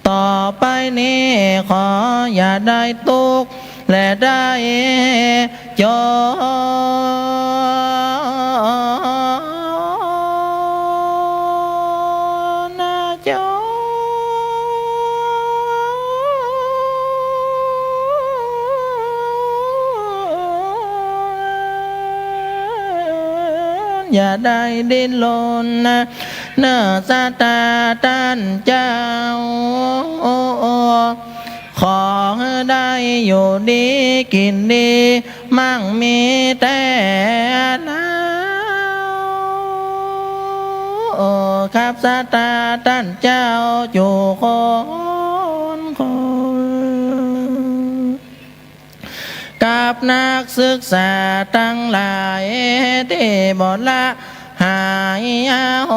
ต่อไปนี้ขออย่าได้ตุกข์และได้จนจนอย่าได้ดิ้นรนเนื้อสตาท่านเจ้าขอให้ได้อยู่ดีกินดีมั่งมีแต่แล้วครับสตาท่านเจ้าอยู่คนกับนักศึกษาทั้งหลายที่บ่ละหายโห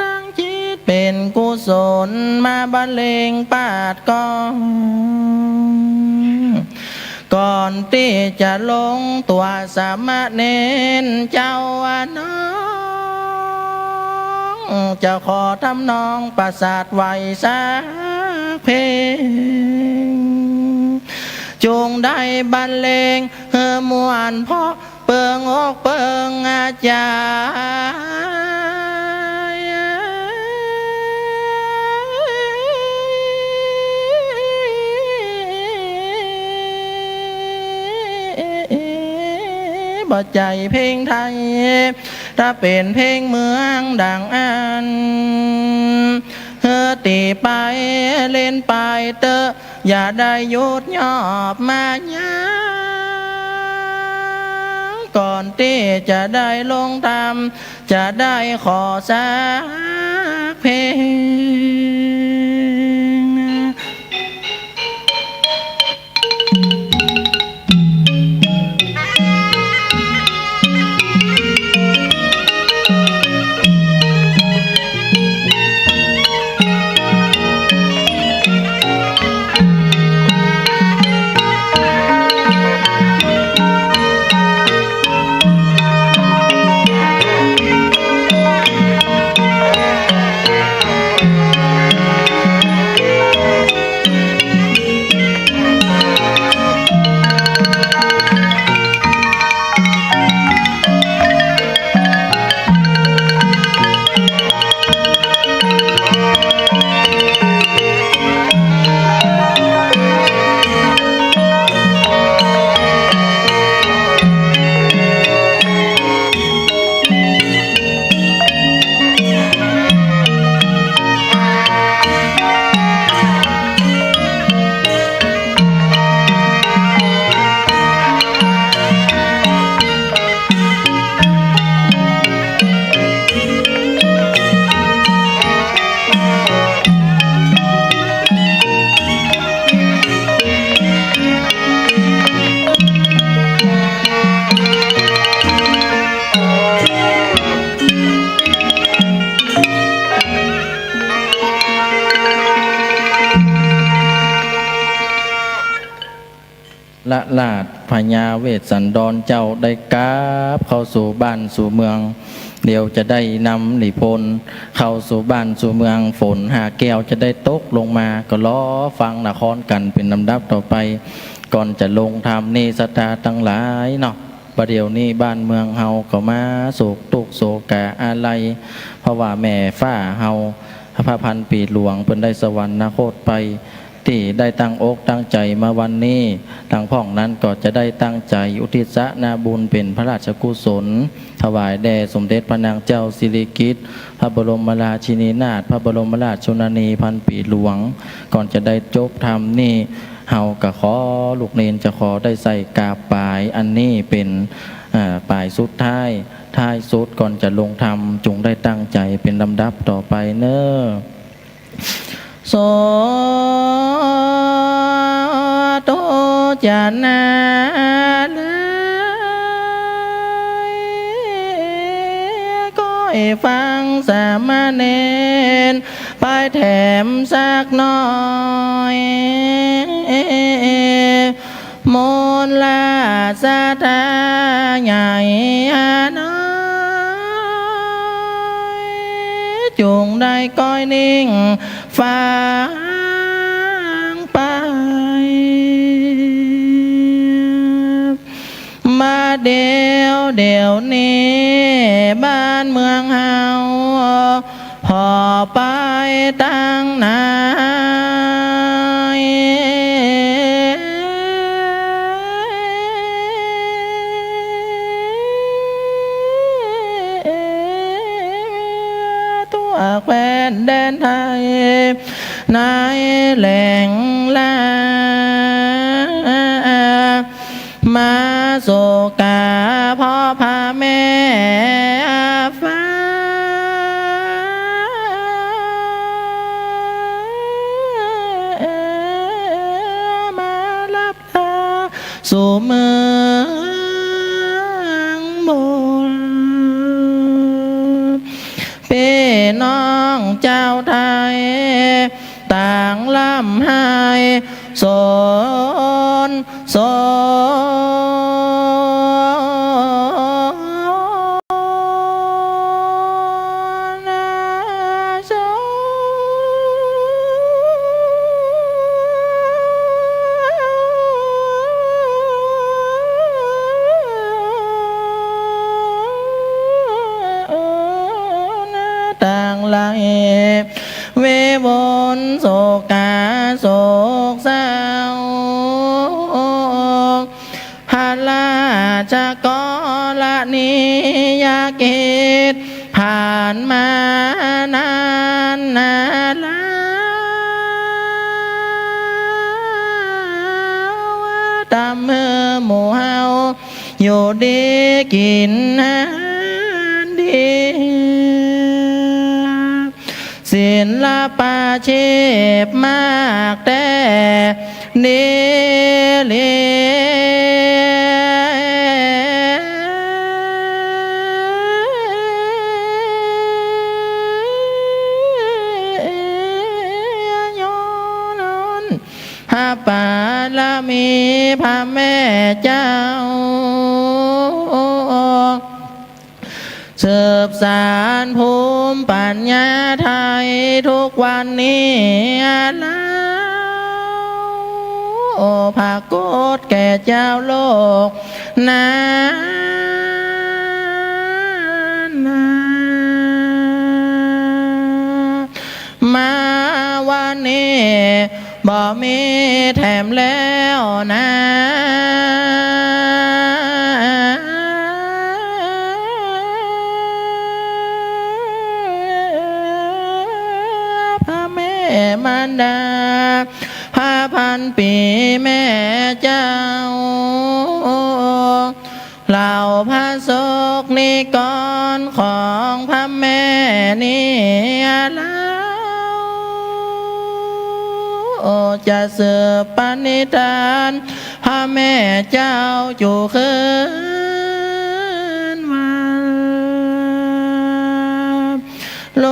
ตั้งจิตเป็นกุศลมาบรรเลงปาดกองก่อนที่จะลงตัวสามเณรเจ้าน้องจะขอทำนองประสาทไหวสักเพลงจงได้บรรเลงมวนเพราะเปิงอกเปิงอาจารย์บ่ใจเพลงไทยถ้าเป็นเพลงเมืองดังอันตีไปเล่นไปเตอะอย่าได้หยุดยอบมาญาก่อนที่จะได้ลงทำจะได้ขอสักเพลง ละลาดพญาเวสสันดรเจ้าได้กราบเข้าสู่บ้านสู่เมืองเดี๋ยวจะได้นำหลีพลเข้าสู่บ้านสู่เมืองฝนหาแก้วจะได้ตกลงมาก็ล้อฟังนครกันเป็นลำดับต่อไปก่อนจะลงทำเนสตาทั้งหลายเนาะประเดี๋ยวนี้บ้านเมืองเฮาก็มาโศกตุกโศกะอะไรเพราะว่าแม่ฟ้าเฮาพระพันปีหลวงเพิ่นได้สวรรคตไปที่ได้ตั้งอกตั้งใจมาวันนี้ทางพ่องนั้นก็จะได้ตั้งใจอุทิศนาบุญเป็นพระราชกุศลถวายแด่สมเด็จพระนางเจ้าสิริกิติ์พระบรมราชินีนาถพระบรมราชชนนีพันปีหลวงก่อนจะได้จบธรรมนี่เฮาก็ขอลูกเนนจะขอได้ใส่กาบปลายอันนี้เป็นปลายสุดท้ายสุดก่อนจะลงธรรมจงได้ตั้งใจเป็นลำดับต่อไปเนอะ โสโตจะนาเลยก็ให้ฟังสามเณรไปแถมสักหน่อยมนต์ลาสาธาใหญ่น้อยจุงได้ก้อยนิ่งฟังไปมาเดี๋ยวนี้บ้านเมืองเฮาพอไปตั้งนายตัวแคว้นแดนไทยในแหล่งลามาโศกาพ่อพาแม่ฟ้ามารับตาสู่เมืองบนพี่น้องเจ้าไทยต่างล่ำไห้โซต่างไหลเวบนโศกาโศกเศร้าหาลาจะกละนิยาเกตผ่านมานานแล้วตามมือหมู่เฮาอยู่ดีกินดีศิลปาชีพมากแต่นิเลโยนนหาปาลามีพระแม่เจ้าสืบสานภูมิปัญญาไทยทุกวันนี้แล้วโอ้ภาโกฏแก่เจ้าโลกนามาวันนี้บ่มีแถมแล้วนะมารดา5,000 ปีแม่เจ้าเหล่าพระสกนิกรของพระแม่นี่แล้วจะสืบปณิธานพระแม่เจ้าอยู่คืนวันโล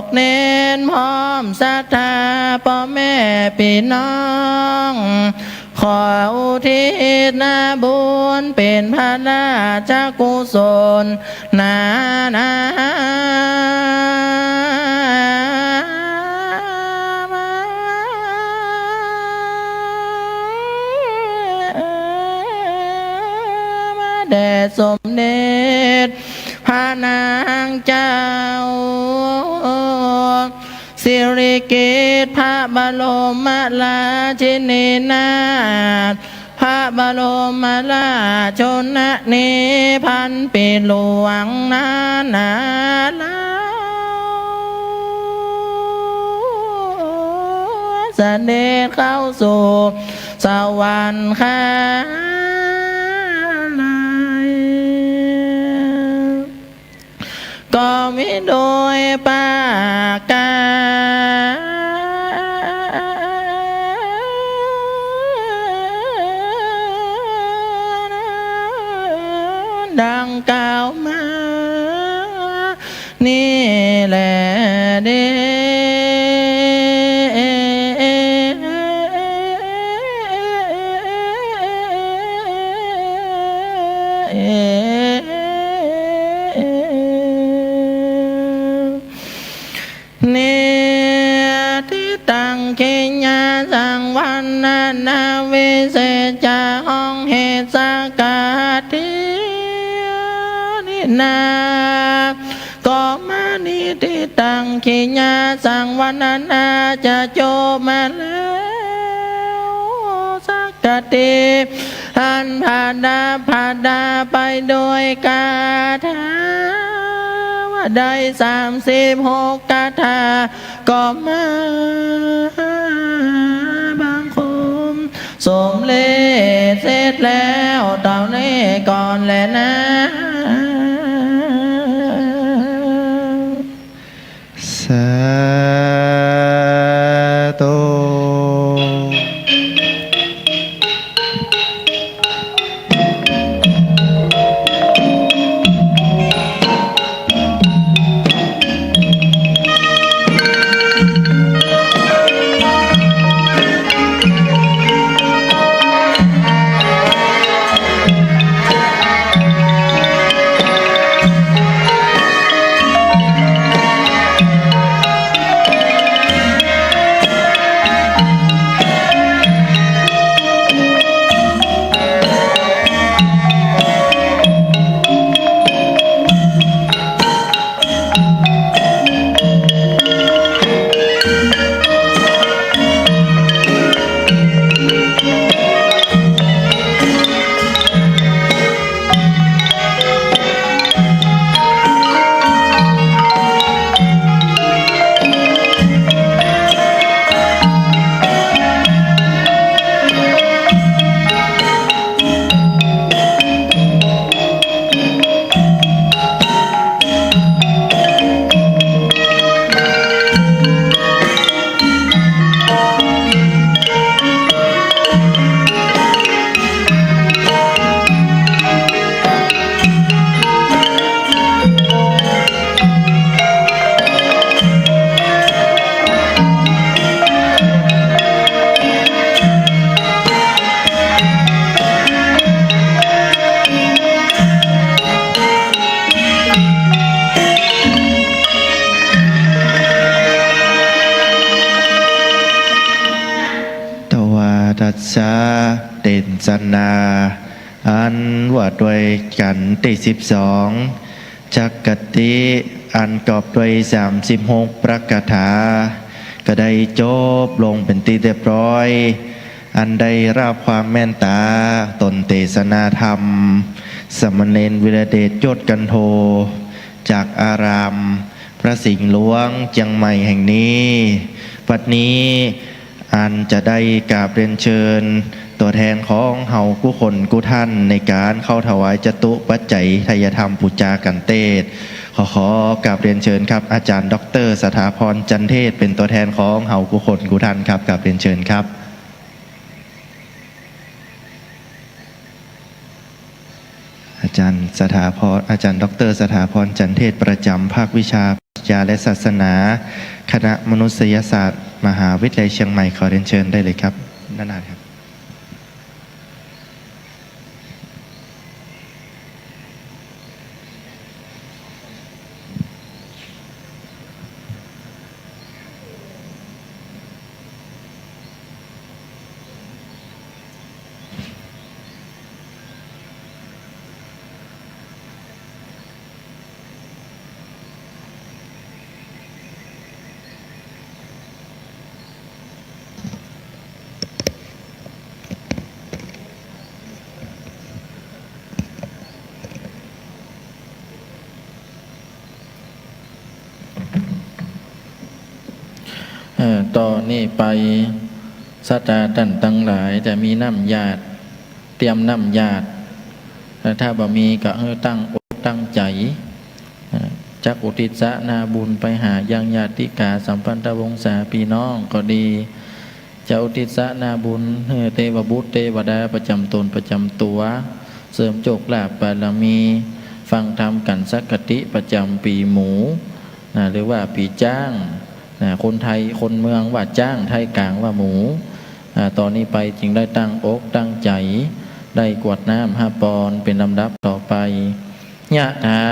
กเน้นพร้อมศรัทธาพ่อแม่พี่น้องขออุทิศนาบุญเป็นพระราชกุศลนาแด่สมเด็จพระนางเจ้าสิริกิติ์พระบรมราชินีนาถพระบรมราชชนนีพันปีหลวงนาเสด็จเข้าสู่สวรรค์ค่ะก็มิโดยปากา ดังกล่าวมา นี่แหละเด้ที่ตังเคียสังวันนาวิเศษจาห้องเหตุสกาทินินาก็มานิที่ตังเคียสังวันนาจะโจมาแล้วสักกติอันผาดาไปโดยกาถาได้36 กาถาก็มาบางคมสมเลเสร็จแล้วตอนนี้ก่อนแหละนะสาธุตัสสะเด่นสนาอันว่าด้วยกันที่12จักกติอันกอบด้วย36 ประกถาก็ได้จบลงเป็นที่เรียบร้อยอันได้รับความแม่นตาตนเทศนาธรรมสมณเณรวิรเดชยศกันโทจากอารามพระสิงห์หลวงเชียงใหม่แห่งนี้ปัจนี้อันจะได้กราบเรียนเชิญตัวแทนของเฮาผู้คนผู้ท่านในการเข้าถวายจตุปัจจัยทายธรรมปุจจากันเตศขอกราบเรียนเชิญครับอาจารย์ดร.สถาพรจันเทศเป็นตัวแทนของเฮาผู้คนผู้ท่านครับกราบเรียนเชิญครับอาจารย์ดร.สถาพรจันเทศประจำภาควิชาปรัชญาและศาสนาคณะมนุษยศาสตร์มหาวิทยาลัยเชียงใหม่ขอเรียนเชิญได้เลยครับด้านหน้าครับ ต่อนนี้ไปสัตว์ท่านทั้งหลายจะมีน้ำญาติเตรียมน้ำญาติถ้าบ่มีก็ตั้งอกตั้งใจจักอุทิศนาบุญไปหายังญาติกาสัมพันธวงศาพี่น้องก็ดีจะอุทิศนาบุญเทวบุตรเทวดาประจำตนประจำตัว เสริมโจกลาภบารมีฟังธรรมกันสักกติประจำปีหมูหรือว่าปีจ้างคนไทยคนเมืองว่าจ้างไทยกลางว่าหมูตอนนี้ไปจึงได้ตั้งอกตั้งใจได้กวดน้ำ5 ปอนเป็นลำดับต่อไปยะถา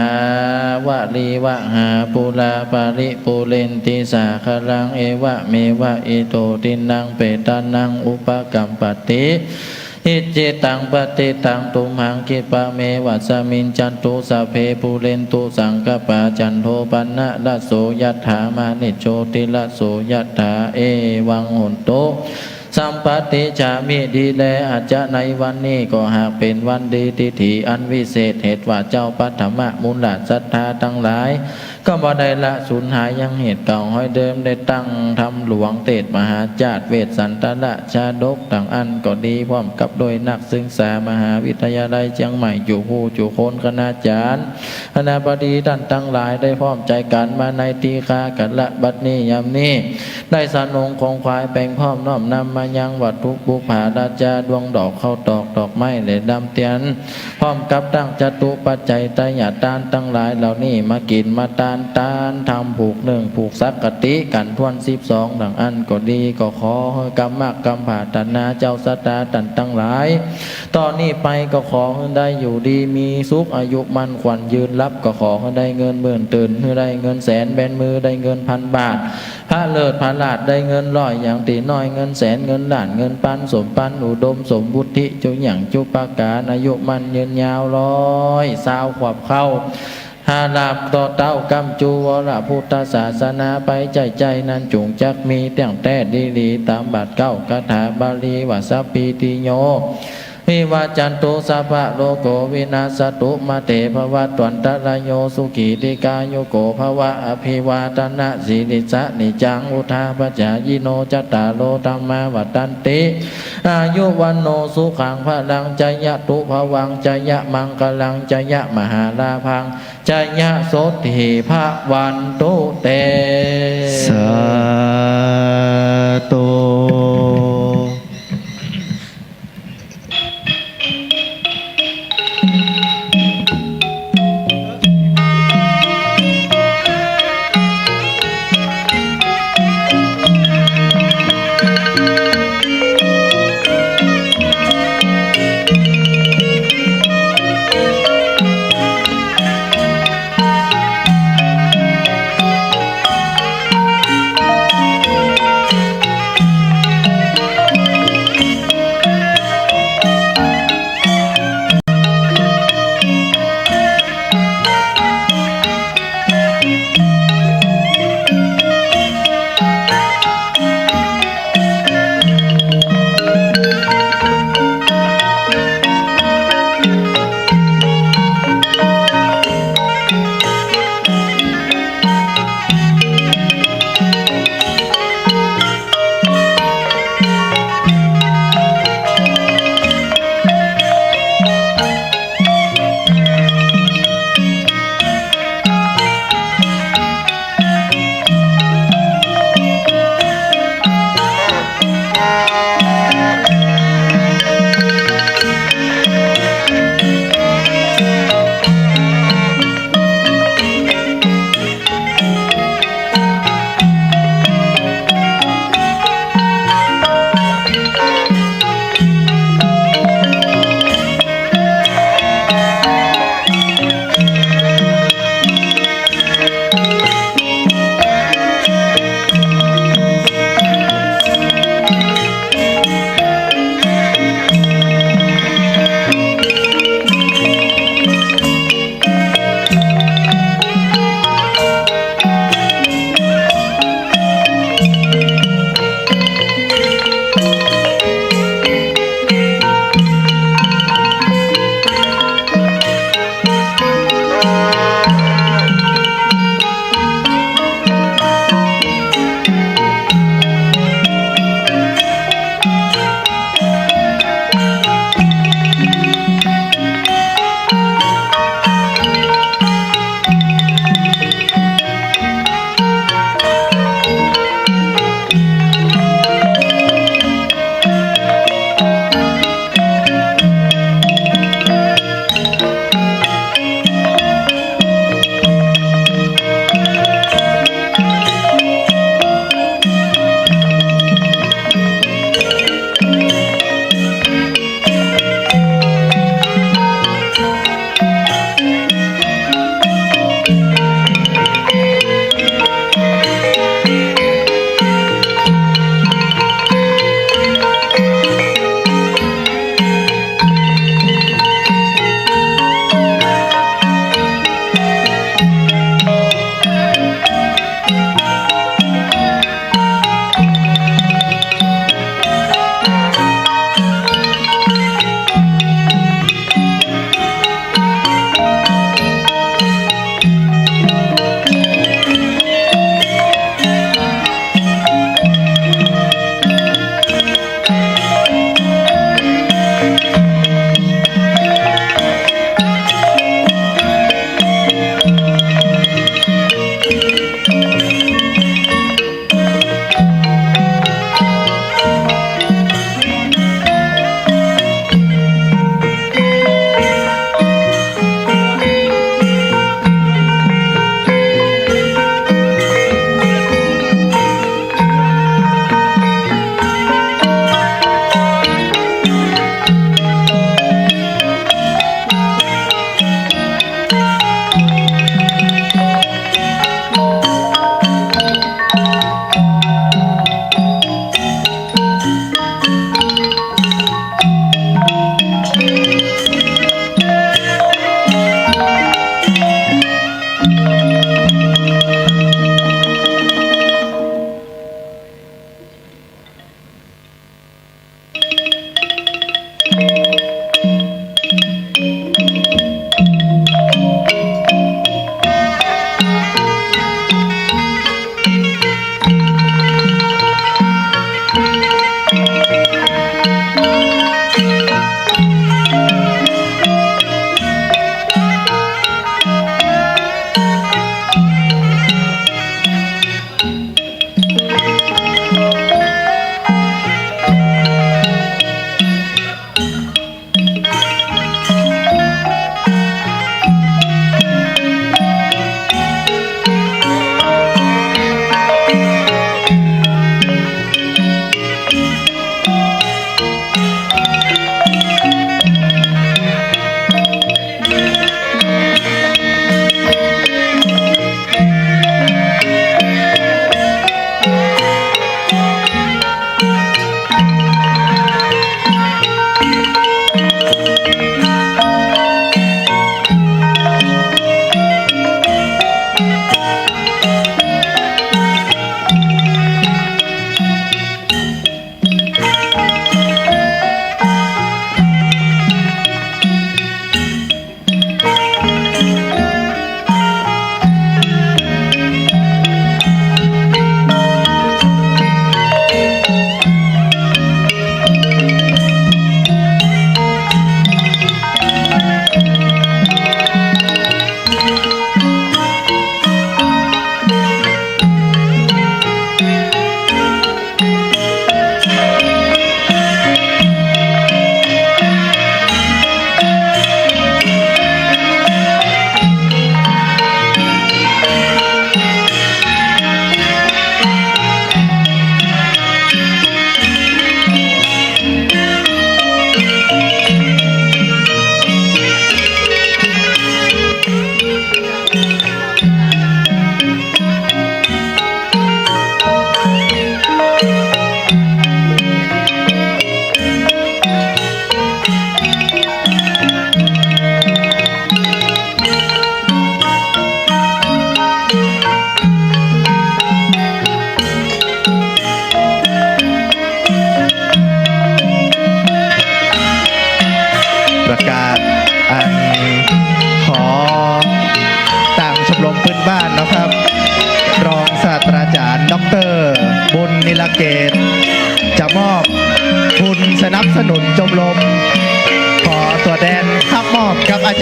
วะลีวะหาปุราปาริปุเรนติสาคลังเอวะเมวะอิโตตินังเปตานังอุปกัมปติอิจิตังปฏิตังตุมหังคิปะเมวัสมินจันตุสะเพปุเรนตุสังกปาจันโทปันนะละโสยัตถามานิโชติละโสยัตถาเอวังหุนโตสัมปติจามิดีแลอาจจะในวันนี้ก็หากเป็นวันดีทิถีอันวิเศษเหตุว่าเจ้าปัทมะมูลศรัทธาทั้งหลายก็บ่ได้ละสูญหายยังเหตุเก่าห้อยเดิมได้ตั้งทำหลวงเตศมหาจาตเวสสันตละชาดกต่างอันก็ดีพร้อมกับโดยนักศึกษามหาวิทยาลัยเชียงใหม่อยู่ผู้จุโคนคณาจารย์คณะบดีท่านทั้งหลายได้พร้อมใจกันมาในทีฆากันละบัดนี้ยามนี้ได้สนงของควายแปลงพร้อมน้อมนำมายังวัดทุกบุพาราชาดวงดอกเข้าตอกดอกไม้และดำเตียนพร้อมกับตั้งจตุปัจจัยตยาตานทั้งหลายเหล่านี้มากินมาตานทำผูกหนึ่งผูกสักกติกันทวน12ดังอันก็ดีก็ขอกรรมกรรมผาตนาเจ้าสตาตันทั้งหลายตอนนี้ไปก็ขอให้ได้อยู่ดีมีสุขอายุมันขวัญยืนรับก็ขอให้ได้เงินหมื่นตื่นให้ได้เงินแสนแบนมือได้เงิน1,000 บาทพระเลิศพระลาดได้เงิน100อย่างตีน้อยเงินแสนเงินล้านเงินปันสมปันอุดมสมบุธิจุอย่างจุปการอายุมันยืนยาว120 ขวบเข้าหาลาบต่อเต้ากำจูวรพุทธศาสนาไปใจนั้นจุงจักมีแต่งแต่ดีตามบาทเก้ากถาบาลีวัสปีติโยวิวาจันตุสัพพะโลโกวินาสตุมาเตภวัตวันตรายโยสุขีติกาโยโกภวะอภิวาตนะสีริสะนิจังอุทาปจายโนจัตตาโลธรรมาวัตันติอายุวันโนสุขังพลังจยะตุภวังจยะมังกลังจยะมหาลาภังจยะโสติภะวันตุเตสาธุ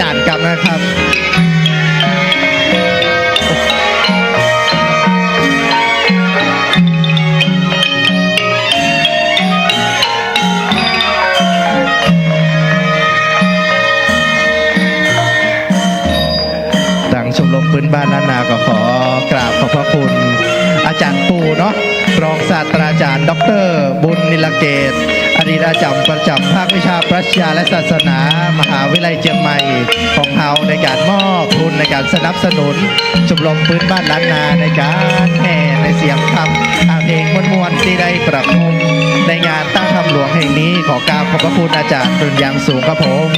จารย์กับนะครับชมรมพื้นบ้านล้านนาก็ขอกราบขอบพระคุณอาจารย์ปูเนาะรองศาสตราจารย์ดร.บุญนิลเกตอดีตอาจารย์ประจำภาควิชาปรัชญาและศาสนามหาวิทยาลัยเชียงใหม่ของเฮาในการมอบทุนในการสนับสนุนชมรมพื้นบ้านล้านนาในการแห่ในเสียงคำเพลงมวลๆที่ได้ประพงในงานตั้งธรรมหลวงแห่งนี้ขอกราบขอบพระคุณอาจารย์เป็นอย่างสูงครับผม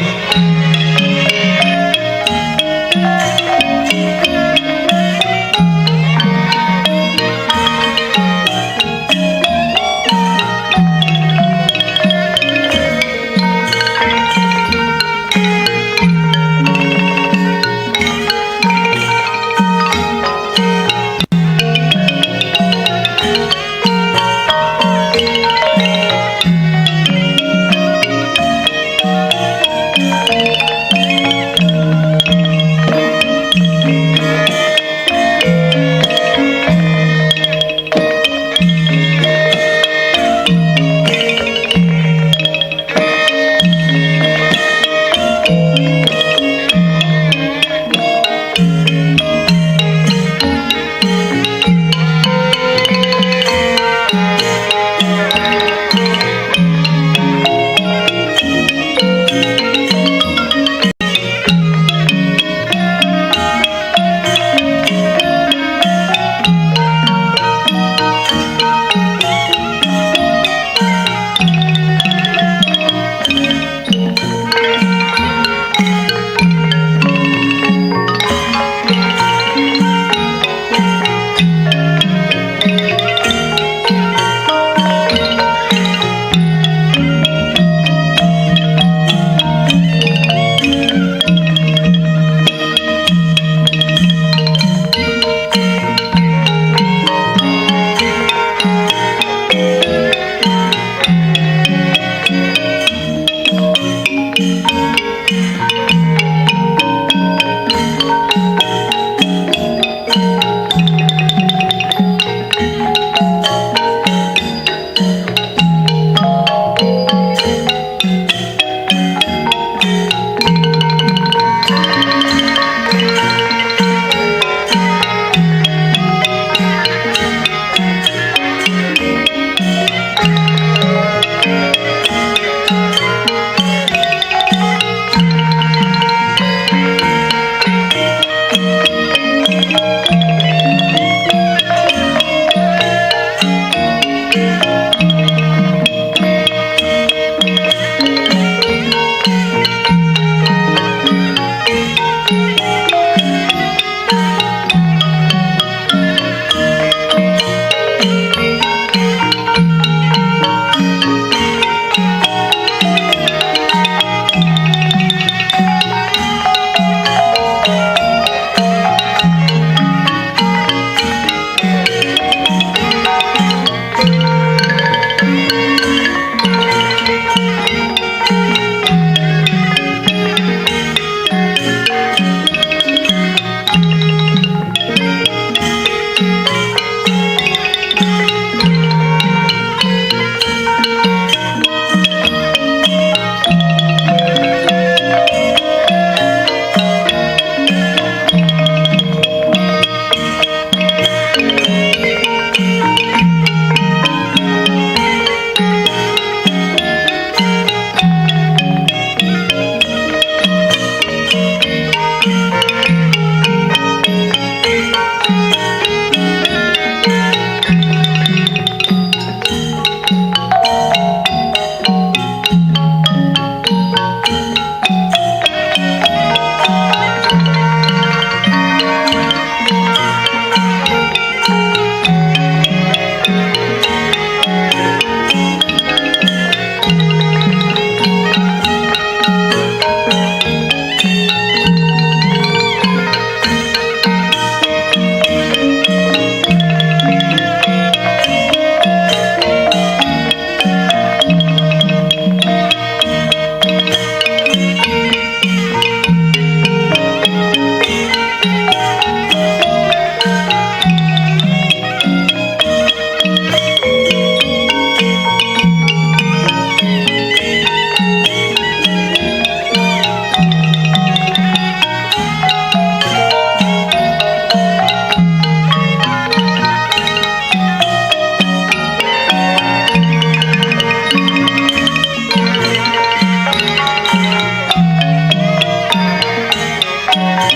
เ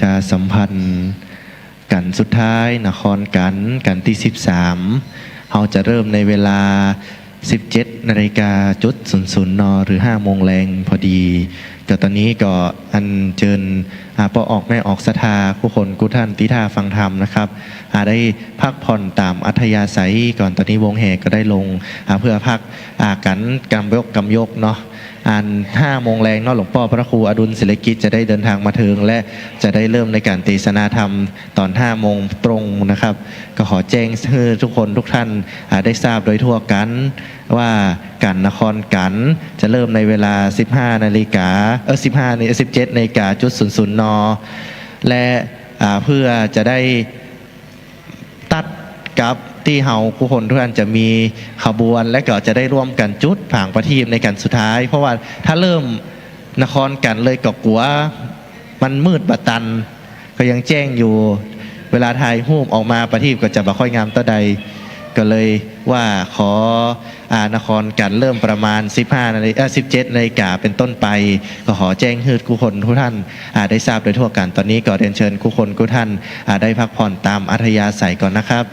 ชาสัมพันธ์กันสุดท้ายนครกันที่13เราจะเริ่มในเวลา 17 นาฬิกาจุด00 นหรือ5 โมงแรงพอดีแต่ตอนนี้ก็อัญเชิญปออกแม่ออกศรัทธาผู้คนกุท่านติท่าฟังธรรมนะครับได้พักผ่อนตามอัธยาศัยก่อนตอนนี้วงแห่ก็ได้ลงเพื่อพักกันกำยกเนาะ5 โมงแรงเนาะหลวงพ่อพระครูอดุลศิลกิจจะได้เดินทางมาถึงและจะได้เริ่มในการเทศนาธรรมตอน 5 โมงตรงนะครับก็ขอแจ้งให้ทุกคนทุกท่านได้ทราบโดยทั่วกันว่ากันนครกันจะเริ่มในเวลา 17 นาฬิกาจุด00 นและเพื่อจะได้ตัดกับที่เฮาผู้คนทุกท่านจะมีขบวนและก็จะได้ร่วมกันจุดผางประทีปในกันสุดท้ายเพราะว่าถ้าเริ่มนครกันเลยก็กลัวมันมืดบะตันก็ยังแจ้งอยู่เวลาถ่ายรูปออกมาประทีปก็จะบ่ค่อยงามต่อใดก็เลยว่าขอนครกันเริ่มประมาณ 17 นาฬิกาเป็นต้นไปก็ขอแจ้งให้ทุกคนทุกท่านได้ทราบโดยทั่วกันตอนนี้ก็เรียนเชิญทุกคนทุกท่านได้พักผ่อนตามอัธยาศัยก่อนนะครับ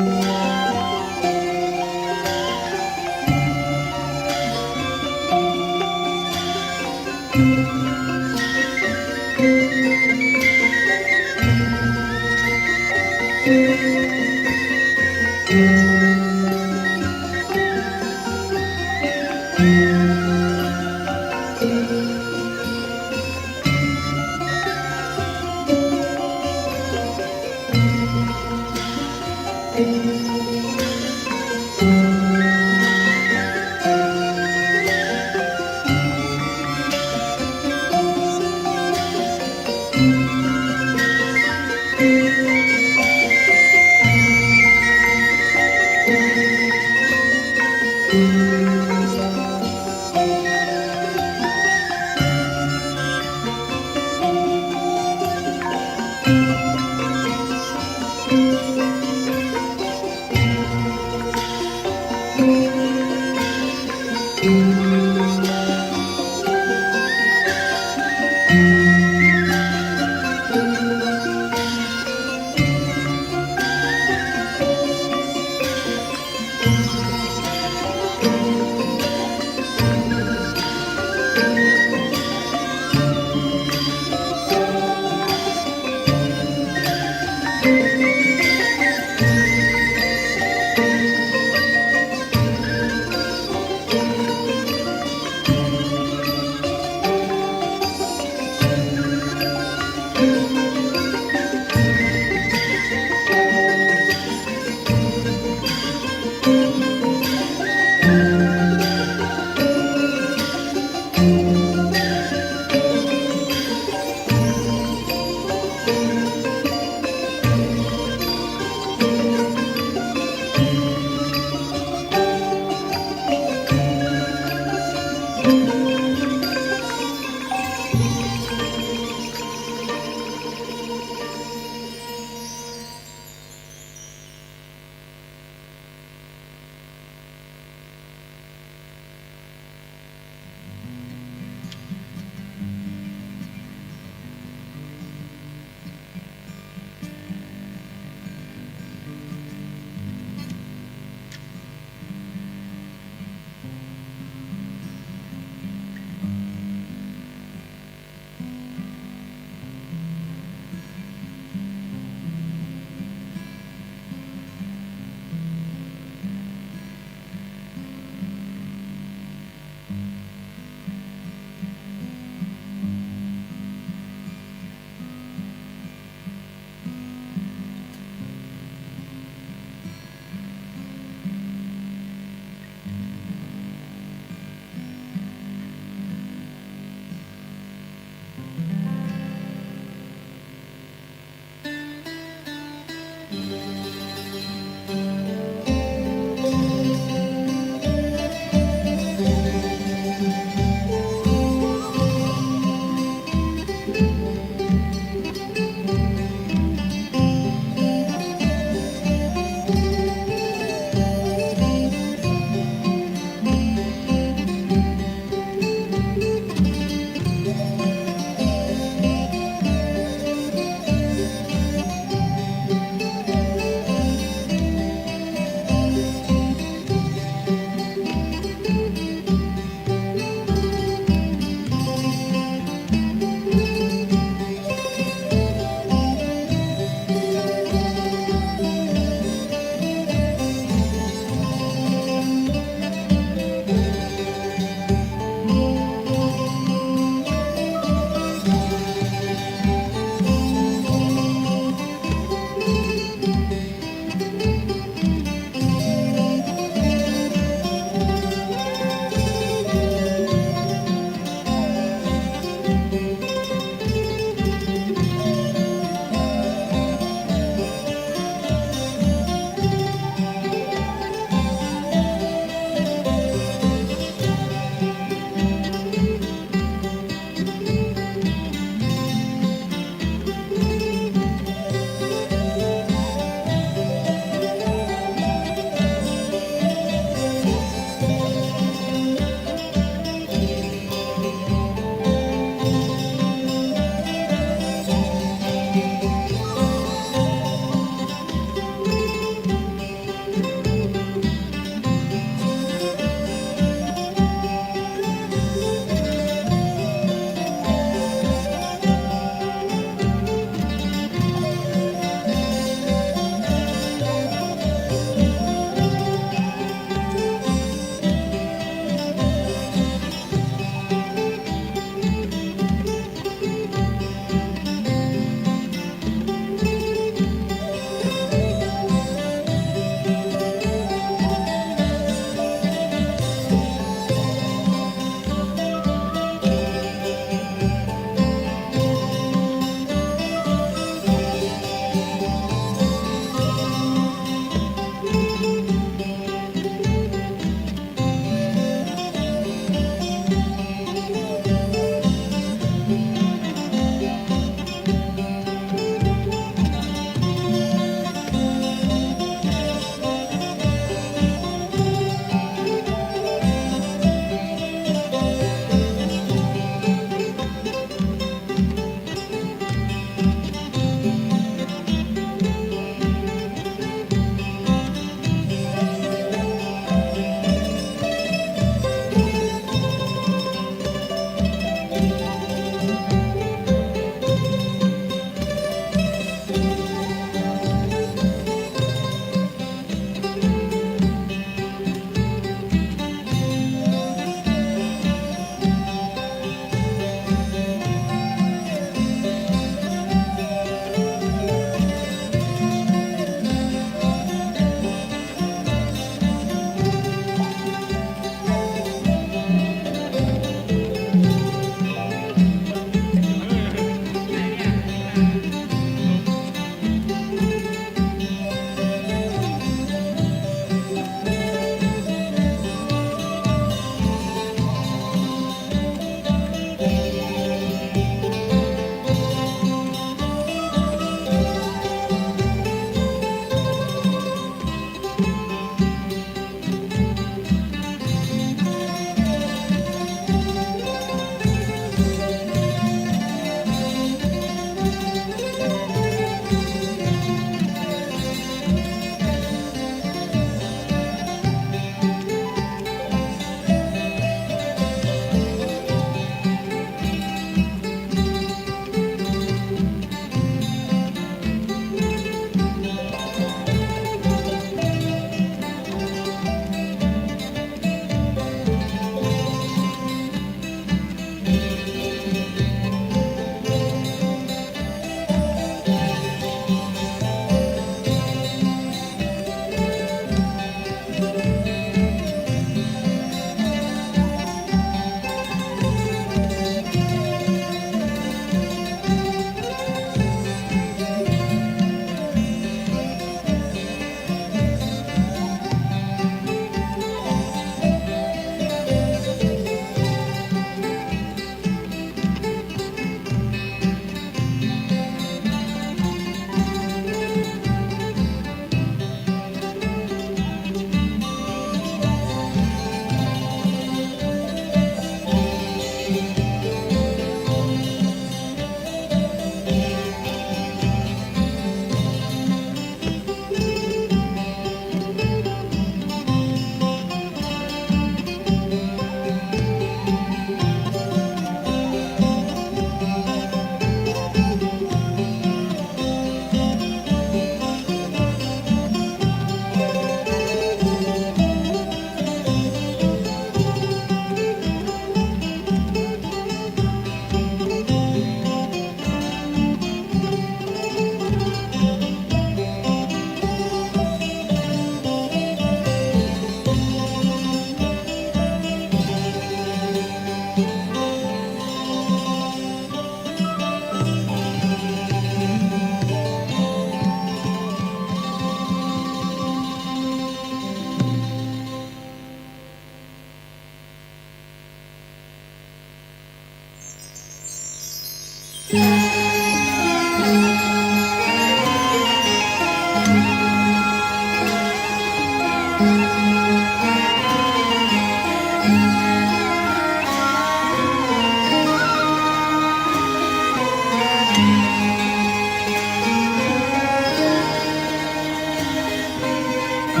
อ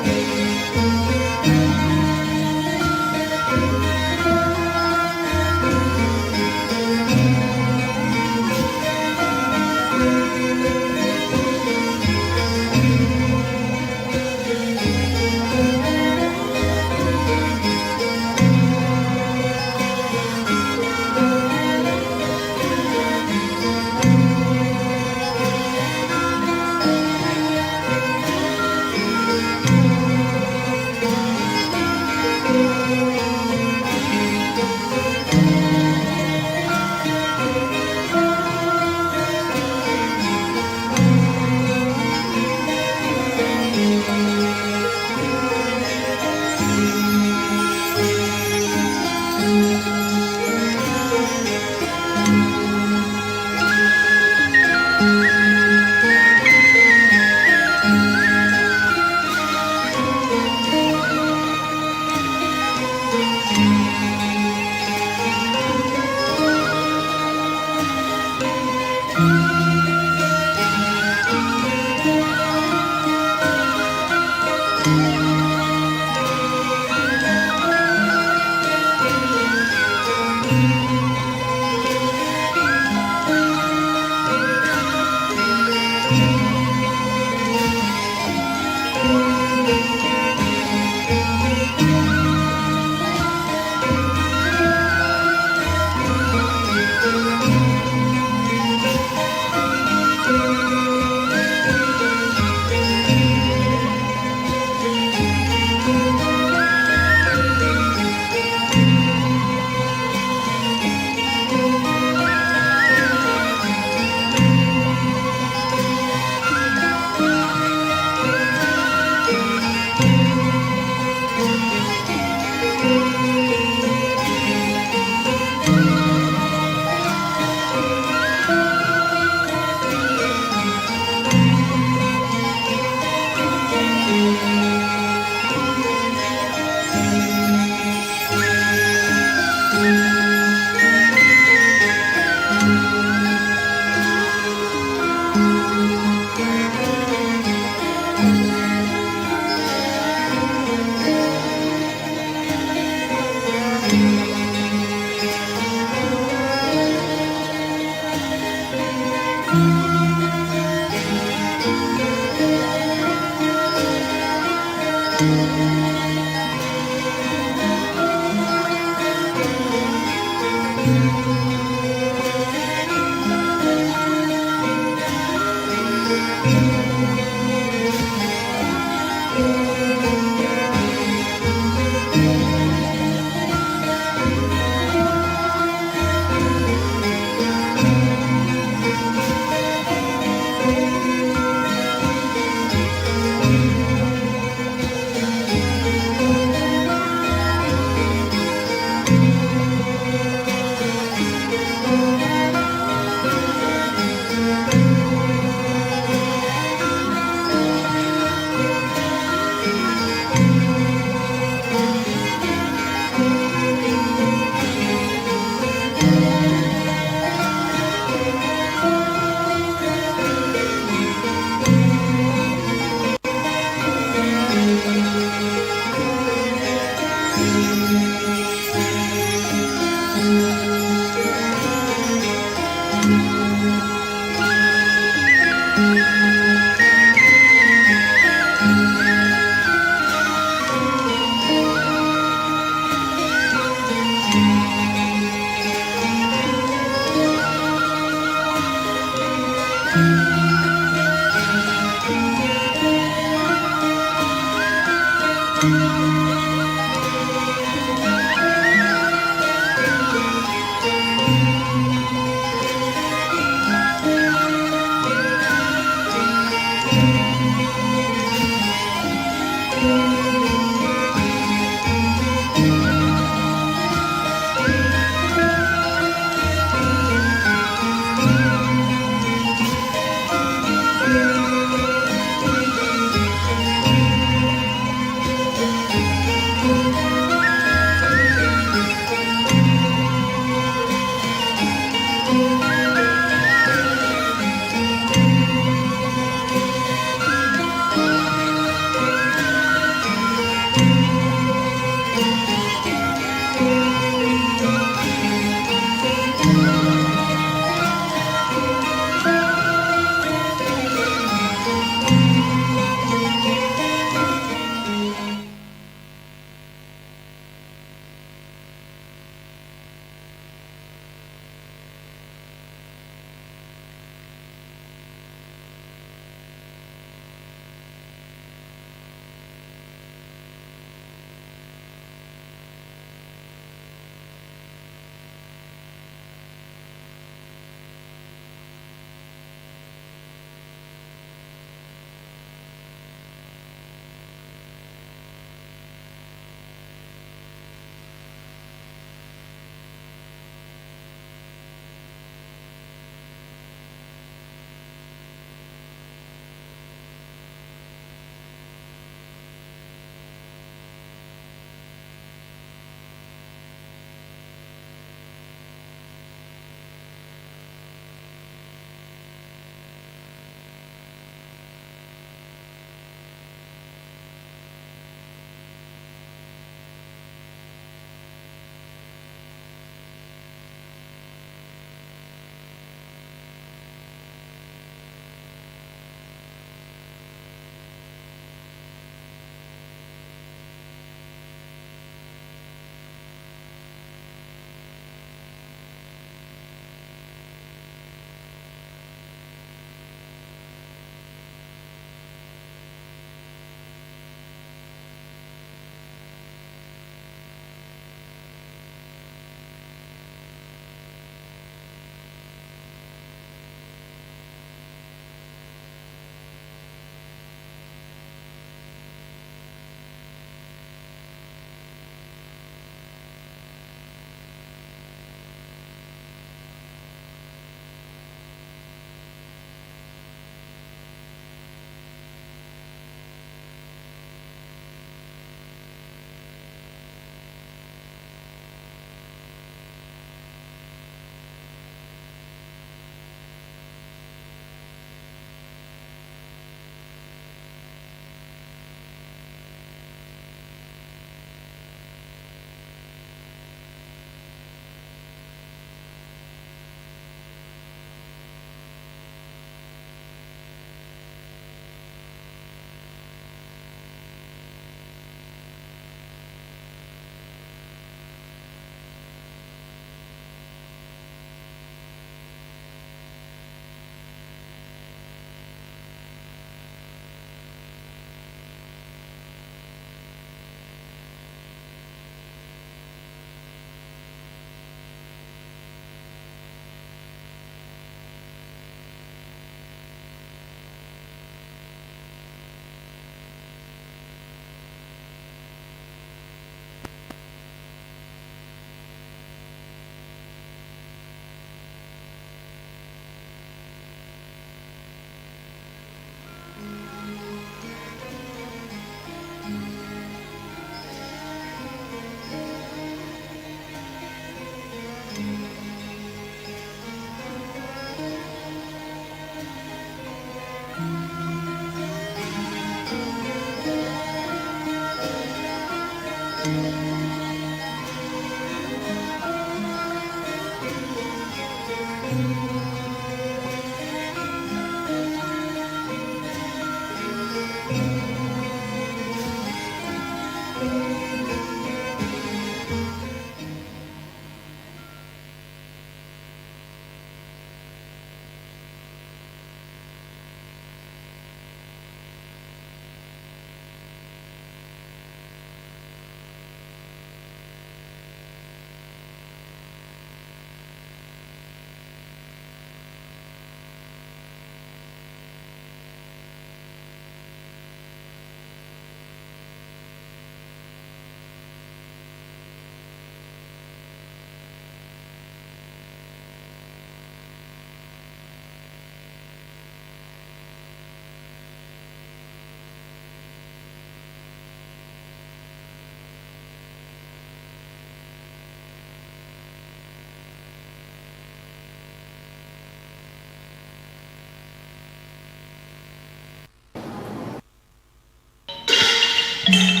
อ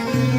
อ